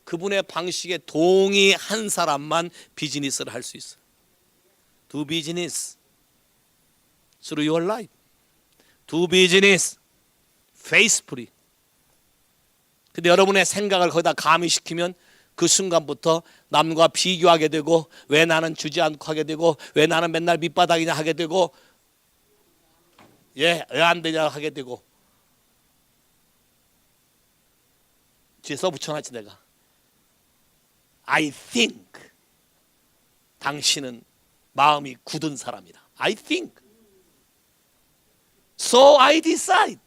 그분의 방식에 동의한 사람만 비즈니스를 할 수 있어. Do business through your life. Do business faithfully. 근데 여러분의 생각을 거기다 가미시키면 그 순간부터 남과 비교하게 되고 왜 나는 주지 않고 하게 되고 왜 나는 맨날 밑바닥이냐 하게 되고 왜 안 되냐 하게 되고 뒤에 써붙여놨지 내가. I think 당신은 마음이 굳은 사람이다. I think so I decide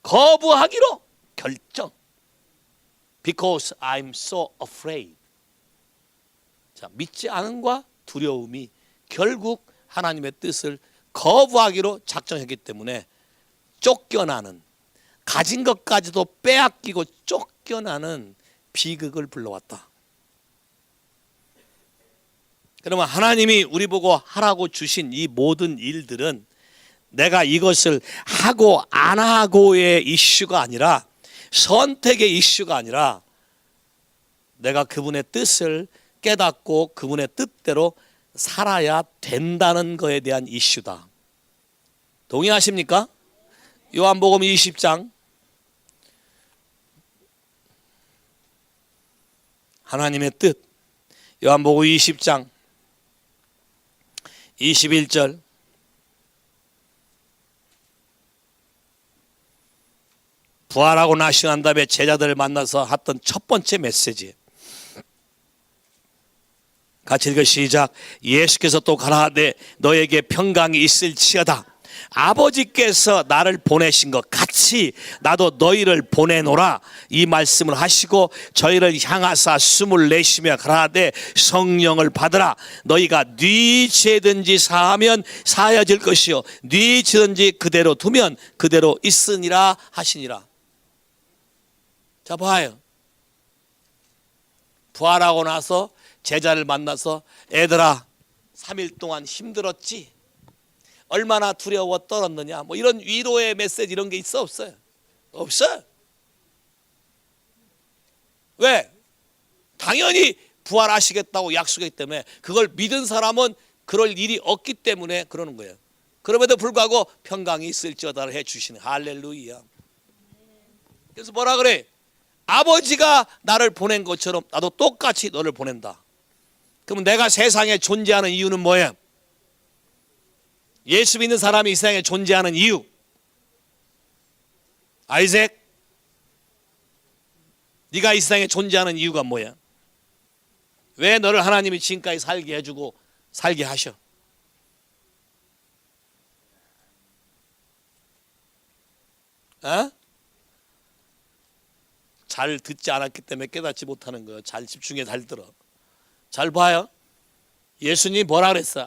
거부하기로 결정. Because I'm so afraid. 자, 믿지 않음과 두려움이 결국 하나님의 뜻을 거부하기로 작정했기 때문에 쫓겨나는, 가진 것까지도 빼앗기고 쫓겨나는 비극을 불러왔다. 그러면 하나님이 우리 보고 하라고 주신 이 모든 일들은 내가 이것을 하고 안 하고의 이슈가 아니라, 선택의 이슈가 아니라 내가 그분의 뜻을 깨닫고 그분의 뜻대로 살아야 된다는 것에 대한 이슈다. 동의하십니까? 요한복음 20장 하나님의 뜻. 요한복음 20장 21절. 부활하고 나시한 다음에 제자들을 만나서 했던 첫 번째 메시지. 같이 읽어 시작. 예수께서 또 가라사대 너에게 평강이 있을지어다. 아버지께서 나를 보내신 것 같이 나도 너희를 보내노라. 이 말씀을 하시고 저희를 향하사 숨을 내쉬며 가라사대 성령을 받으라. 너희가 네 죄든지 사하면 사하여질 것이요 네 죄든지 그대로 두면 그대로 있으니라 하시니라. 자 봐요. 부활하고 나서 제자를 만나서 애들아 3일 동안 힘들었지? 얼마나 두려워 떨었느냐? 뭐 이런 위로의 메시지 이런 게 있어 없어요? 없어요. 왜? 당연히 부활하시겠다고 약속했기 때문에 그걸 믿은 사람은 그럴 일이 없기 때문에 그러는 거예요. 그럼에도 불구하고 평강이 있을지어다를 해주시는 할렐루야. 그래서 뭐라 그래? 아버지가 나를 보낸 것처럼 나도 똑같이 너를 보낸다. 그럼 내가 세상에 존재하는 이유는 뭐예요? 예수 믿는 사람이 이 세상에 존재하는 이유. 아이색, 네가 이 세상에 존재하는 이유가 뭐야? 왜 너를 하나님이 지금까지 살게 해주고 살게 하셔? 어? 잘 듣지 않았기 때문에 깨닫지 못하는 거예요. 잘 집중해 잘 들어. 잘 봐요. 예수님 뭐라 그랬어?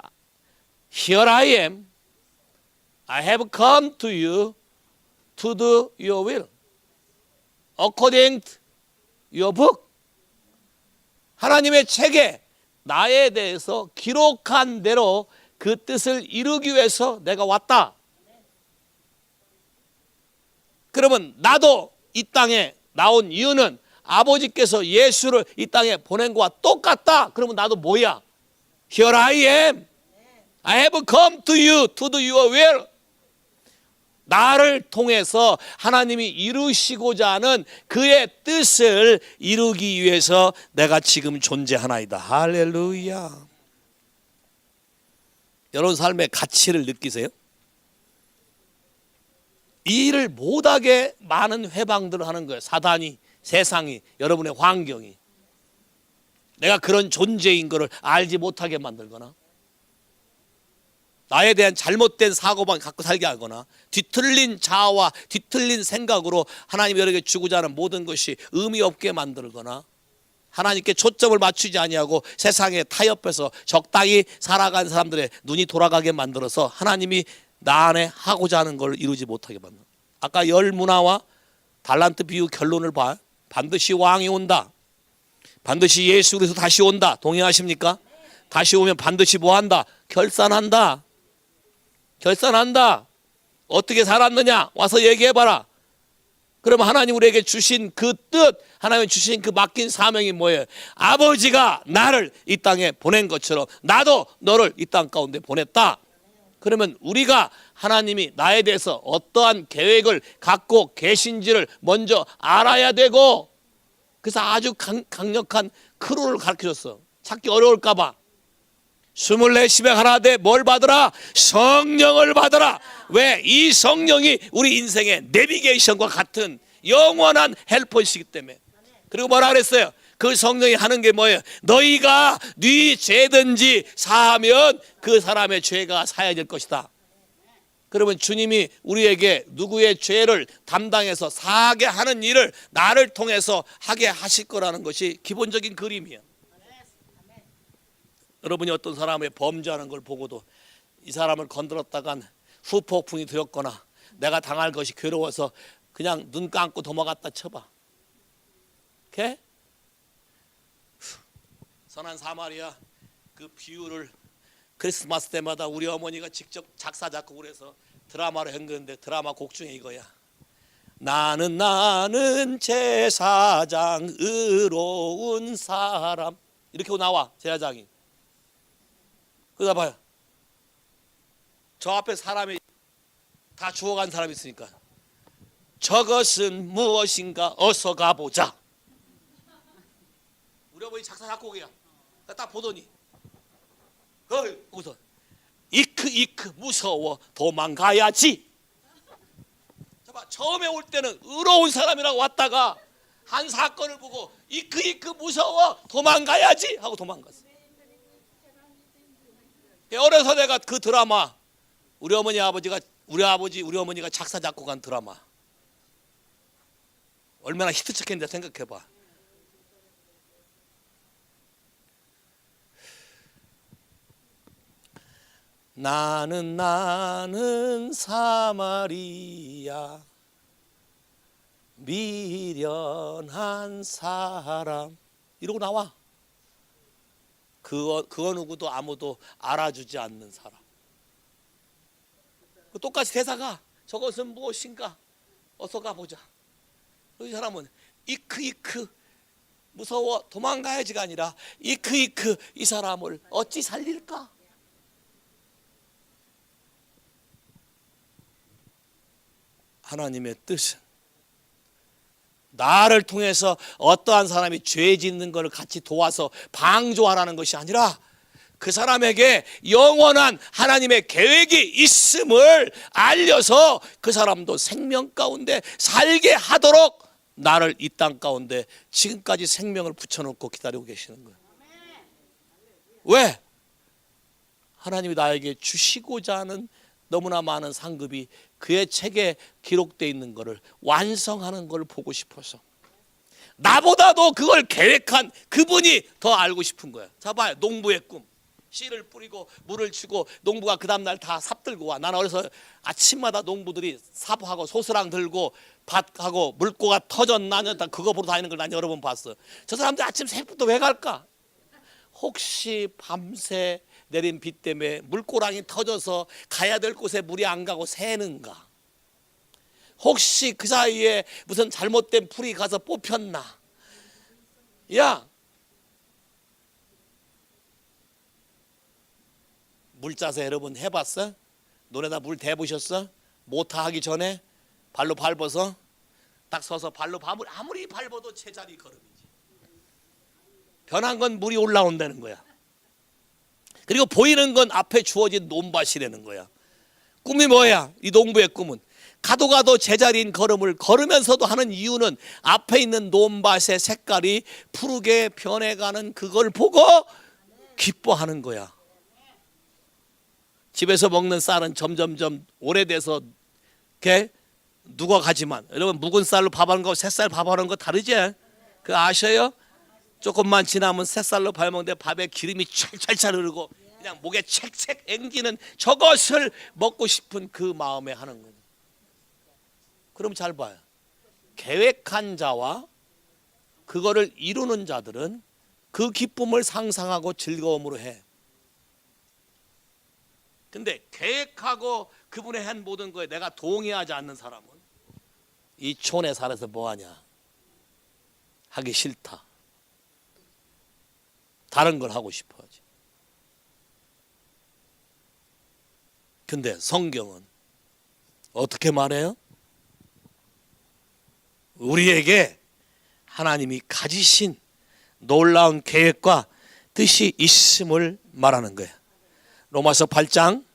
Here I am. I have come to you to do your will. According to your book. 하나님의 책에 나에 대해서 기록한 대로 그 뜻을 이루기 위해서 내가 왔다. 그러면 나도 이 땅에 나온 이유는 아버지께서 예수를 이 땅에 보낸 것과 똑같다. 그러면 나도 뭐야? Here I am. I have come to you to do your will. 나를 통해서 하나님이 이루시고자 하는 그의 뜻을 이루기 위해서 내가 지금 존재하나이다. 할렐루야. 여러분 삶의 가치를 느끼세요? 이 일을 못하게 많은 회방들을 하는 거예요. 사단이, 세상이, 여러분의 환경이. 내가 그런 존재인 것을 알지 못하게 만들거나 나에 대한 잘못된 사고만 갖고 살게 하거나 뒤틀린 자아와 뒤틀린 생각으로 하나님이 여러분에게 주고자 하는 모든 것이 의미 없게 만들거나 하나님께 초점을 맞추지 아니하고 세상에 타협해서 적당히 살아간 사람들의 눈이 돌아가게 만들어서 하나님이 나 안에 하고자 하는 걸 이루지 못하게 만든다. 아까 열 문화와 달란트 비유 결론을 봐. 반드시 왕이 온다. 반드시 예수 그리스도 다시 온다. 동의하십니까? 다시 오면 반드시 뭐 한다? 결산한다. 결산한다. 어떻게 살았느냐? 와서 얘기해봐라. 그럼 하나님 우리에게 주신 그 뜻, 하나님 주신 그 맡긴 사명이 뭐예요? 아버지가 나를 이 땅에 보낸 것처럼 나도 너를 이 땅 가운데 보냈다. 그러면 우리가 하나님이 나에 대해서 어떠한 계획을 갖고 계신지를 먼저 알아야 되고, 그래서 아주 강력한 크루를 가르쳐줬어. 찾기 어려울까 봐. 24시에 가라되 뭘 받으라? 성령을 받으라. 왜? 이 성령이 우리 인생의 내비게이션과 같은 영원한 헬퍼이시기 때문에. 그리고 뭐라 그랬어요? 그 성령이 하는 게 뭐예요? 너희가 네 죄든지 사하면 그 사람의 죄가 사해질 것이다. 그러면 주님이 우리에게 누구의 죄를 담당해서 사하게 하는 일을 나를 통해서 하게 하실 거라는 것이 기본적인 그림이에요. 여러분이 어떤 사람의 범죄하는 걸 보고도 이 사람을 건드렸다간 후폭풍이 되었거나 내가 당할 것이 괴로워서 그냥 눈 감고 넘어갔다 쳐봐. 오케이? 선한 사마리아 그 비유를 크리스마스 때마다 우리 어머니가 직접 작사 작곡을 해서 드라마로 한건데 드라마 곡 중에 이거야. 나는 제사장 의로운 사람 이렇게 나와. 제사장이. 그러다 봐요. 저 앞에 사람이 다 죽어간 사람이 있으니까. 저것은 무엇인가 어서 가보자. 우리 어머니 작사 작곡이야. 딱 보더니 거기서 이크 무서워 도망가야지. 처음에 올 때는 의로운 사람이라고 왔다가 한 사건을 보고 이크 무서워 도망가야지 하고 도망갔어. 어려서 내가 그 드라마 우리 어머니가 작사 작곡한 드라마 얼마나 히트쳤겠는데 생각해봐. 나는 사마리아 미련한 사람 이러고 나와. 그거 누구도 아무도 알아주지 않는 사람. 똑같이 대사가 저것은 무엇인가 어서 가보자. 이 사람은 이크 무서워 도망가야지가 아니라 이크 이 사람을 어찌 살릴까. 하나님의 뜻은 나를 통해서 어떠한 사람이 죄 짓는 것을 같이 도와서 방조하라는 것이 아니라 그 사람에게 영원한 하나님의 계획이 있음을 알려서 그 사람도 생명 가운데 살게 하도록 나를 이 땅 가운데 지금까지 생명을 붙여놓고 기다리고 계시는 거예요. 왜? 하나님이 나에게 주시고자 하는 너무나 많은 상급이 그의 책에 기록되어 있는 것을 완성하는 걸 보고 싶어서 나보다도 그걸 계획한 그분이 더 알고 싶은 거야. 자 봐요. 농부의 꿈. 씨를 뿌리고 물을 주고 농부가 그 다음날 다 삽 들고 와. 나는 어려서 아침마다 농부들이 삽하고 소스랑 들고 밭하고 물고가 터졌나 그거 보러 다니는 걸 난 여러 번 봤어. 저 사람들 아침 새벽부터 왜 갈까? 혹시 밤새 내린 비 때문에 물고랑이 터져서 가야 될 곳에 물이 안 가고 새는가? 혹시 그 사이에 무슨 잘못된 풀이 가서 뽑혔나? 야, 물자세 여러분 해봤어? 논에다 물 대보셨어? 모타 하기 전에 발로 밟아서 딱 서서 발로 아무리 밟아도 제자리 걸음이지. 변한 건 물이 올라온다는 거야. 그리고 보이는 건 앞에 주어진 논밭이라는 거야. 꿈이 뭐야? 이 농부의 꿈은 가도 제자리인 걸음을 걸으면서도 하는 이유는 앞에 있는 논밭의 색깔이 푸르게 변해가는 그걸 보고 기뻐하는 거야. 집에서 먹는 쌀은 점점점 오래돼서 이렇게 누가가지만 여러분 묵은 쌀로 밥하는 거 새쌀 밥하는 거 다르지? 그거 아셔요? 조금만 지나면 새쌀로 밥 먹는데 밥에 기름이 찰찰 흐르고 그냥 목에 책책 앵기는 저것을 먹고 싶은 그 마음에 하는 거예요. 그럼 잘 봐요. 계획한 자와 그거를 이루는 자들은 그 기쁨을 상상하고 즐거움으로 해. 근데 계획하고 그분의 한 모든 거에 내가 동의하지 않는 사람은 이 촌에 살아서 뭐하냐? 하기 싫다. 다른 걸 하고 싶어하지. 근데 성경은 어떻게 말해요? 우리에게 하나님이 가지신 놀라운 계획과 뜻이 있음을 말하는 거예요. 로마서 8장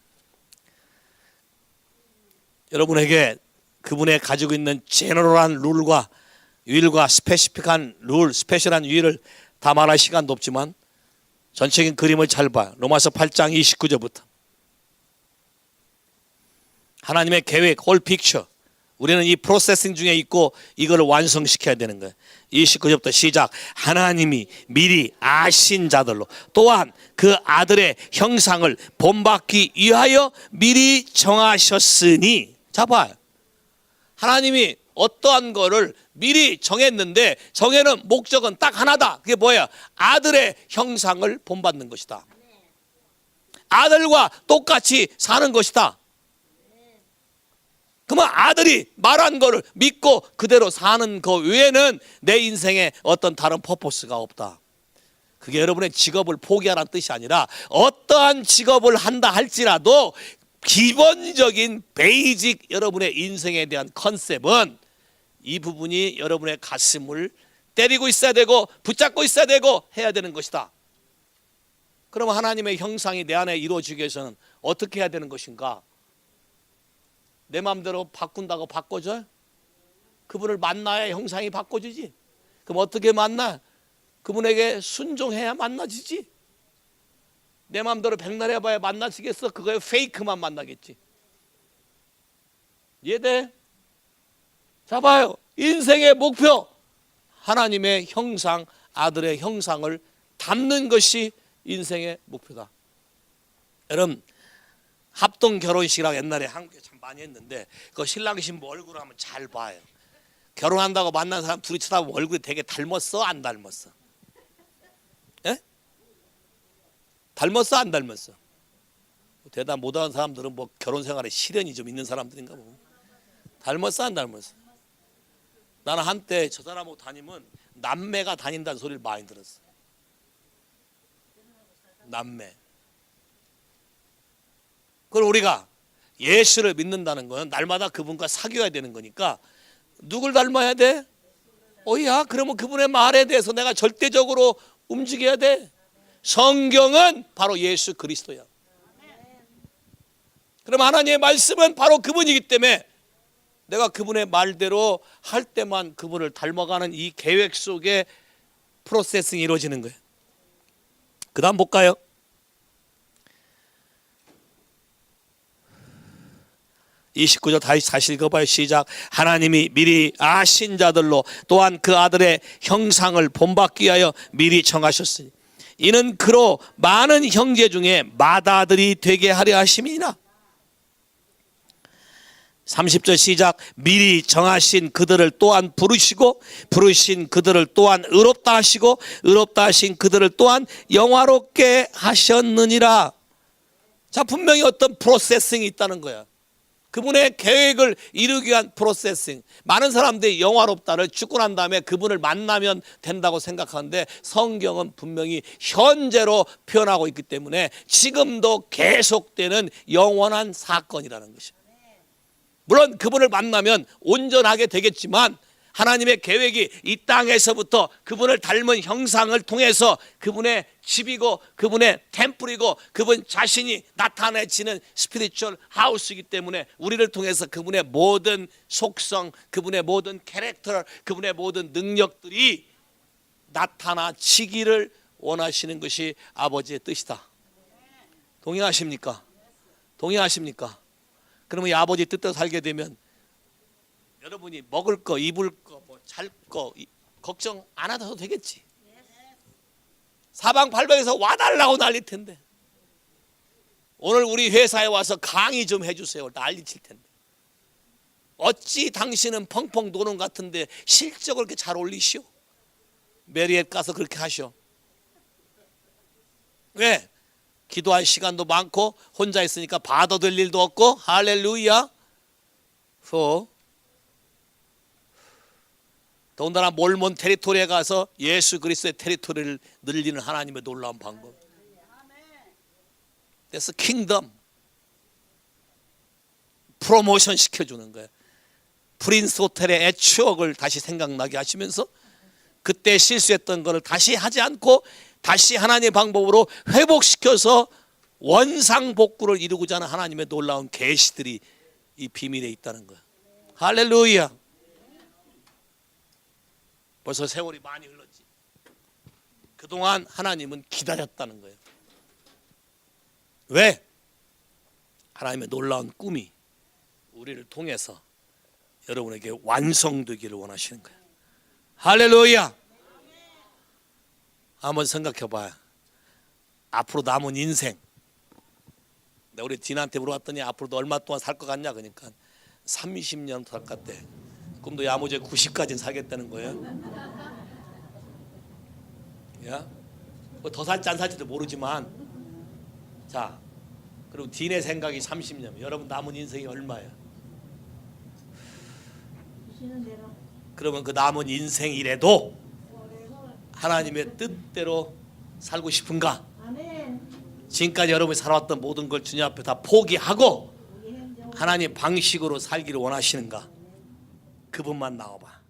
여러분에게 그분의 가지고 있는 제너럴한 룰과 유일과 스페시픽한 룰, 스페셜한 유일을 다 말할 시간도 없지만 전체적인 그림을 잘 봐. 로마서 8장 29절부터 하나님의 계획, 홀 픽처. 우리는 이 프로세싱 중에 있고 이걸 완성시켜야 되는 거예요. 29절부터 시작. 하나님이 미리 아신 자들로 또한 그 아들의 형상을 본받기 위하여 미리 정하셨으니. 자 봐요. 하나님이 어떠한 거를 미리 정했는데 정해놓은 목적은 딱 하나다. 그게 뭐예요? 아들의 형상을 본받는 것이다. 아들과 똑같이 사는 것이다. 그러면 아들이 말한 거를 믿고 그대로 사는 거 외에는 내 인생에 어떤 다른 퍼포스가 없다. 그게 여러분의 직업을 포기하라는 뜻이 아니라 어떠한 직업을 한다 할지라도 기본적인 베이직 여러분의 인생에 대한 컨셉은 이 부분이 여러분의 가슴을 때리고 있어야 되고 붙잡고 있어야 되고 해야 되는 것이다. 그러면 하나님의 형상이 내 안에 이루어지기 위해서는 어떻게 해야 되는 것인가? 내 마음대로 바꾼다고 바꿔줘요? 그분을 만나야 형상이 바꿔지지. 그럼 어떻게 만나? 그분에게 순종해야 만나지지. 내 마음대로 백날 해봐야 만나지겠어? 그거에 페이크만 만나겠지. 이해돼? 자 봐요. 인생의 목표, 하나님의 형상, 아들의 형상을 담는 것이 인생의 목표다. 여러분, 합동 결혼식이라고 옛날에 한국에 참 많이 했는데 그 신랑 신부 얼굴을 한번 잘 봐요. 결혼한다고 만난 사람 둘이 쳐다보면 얼굴이 되게 닮았어? 안 닮았어? 예? 닮았어? 안 닮았어? 대답 못하는 사람들은 뭐 결혼 생활에 시련이 좀 있는 사람들인가 뭐. 닮았어? 안 닮았어? 나는 한때 저 사람하고 다니면 남매가 다닌다는 소리를 많이 들었어. 남매. 그걸 우리가 예수를 믿는다는 건 날마다 그분과 사귀어야 되는 거니까 누굴 닮아야 돼? 야, 그러면 그분의 말에 대해서 내가 절대적으로 움직여야 돼. 성경은 바로 예수 그리스도야. 그럼 하나님의 말씀은 바로 그분이기 때문에 내가 그분의 말대로 할 때만 그분을 닮아가는 이 계획 속에 프로세싱이 이루어지는 거예요. 그 다음 볼까요? 29절 다시 읽어봐요. 시작. 하나님이 미리 아신 자들로 또한 그 아들의 형상을 본받기 위하여 미리 정하셨으니 이는 그로 많은 형제 중에 맏아들이 되게 하려 하심이니라. 30절 시작. 미리 정하신 그들을 또한 부르시고 부르신 그들을 또한 의롭다 하시고 의롭다 하신 그들을 또한 영화롭게 하셨느니라. 자, 분명히 어떤 프로세싱이 있다는 거야. 그분의 계획을 이루기 위한 프로세싱. 많은 사람들이 영화롭다를 죽고 난 다음에 그분을 만나면 된다고 생각하는데 성경은 분명히 현재로 표현하고 있기 때문에 지금도 계속되는 영원한 사건이라는 것이죠. 물론 그분을 만나면 온전하게 되겠지만 하나님의 계획이 이 땅에서부터 그분을 닮은 형상을 통해서 그분의 집이고 그분의 템플이고 그분 자신이 나타내지는 스피리추얼 하우스이기 때문에 우리를 통해서 그분의 모든 속성, 그분의 모든 캐릭터, 그분의 모든 능력들이 나타나지기를 원하시는 것이 아버지의 뜻이다. 동의하십니까? 동의하십니까? 그러면 이 아버지 뜻대로 살게 되면 여러분이 먹을 거, 입을 거, 뭐 잘 거 걱정 안 하셔도 되겠지. 사방팔방에서 와달라고 난릴 텐데 오늘 우리 회사에 와서 강의 좀 해주세요. 난리 칠 텐데 어찌 당신은 펑펑 도는 것 같은데 실적을 그렇게 잘 올리시오? 메리엣 가서 그렇게 하시오. 왜? 기도할 시간도 많고 혼자 있으니까 봐도 될 일도 없고 할렐루야. 더군다나 몰몬 테리토리에 가서 예수 그리스도의 테리토리를 늘리는 하나님의 놀라운 방법. 그래서 킹덤 프로모션 시켜주는 거예요. 프린스 호텔의 추억을 다시 생각나게 하시면서 그때 실수했던 것을 다시 하지 않고 다시 하나님의 방법으로 회복시켜서 원상복구를 이루고자 하는 하나님의 놀라운 계시들이 이 비밀에 있다는 거예요. 할렐루야. 벌써 세월이 많이 흘렀지. 그동안 하나님은 기다렸다는 거예요. 왜? 하나님의 놀라운 꿈이 우리를 통해서 여러분에게 완성되기를 원하시는 거예요. 할렐루야. 한번 생각해 봐요. 앞으로 남은 인생. 내가 우리 디나한테 물어봤더니 앞으로도 얼마 동안 살 것 같냐? 그러니까 30년 살 것 같대. 꿈도 야무지게 90까지는 살겠다는 거예요. 야, 뭐 더 살지 안 살지도 모르지만, 자, 그리고 디네 생각이 30년. 여러분 남은 인생이 얼마예요? 그러면 그 남은 인생이라도 하나님의 뜻대로 살고 싶은가? 지금까지 여러분이 살아왔던 모든 걸 주님 앞에 다 포기하고 하나님 방식으로 살기를 원하시는가? 그분만 나와봐.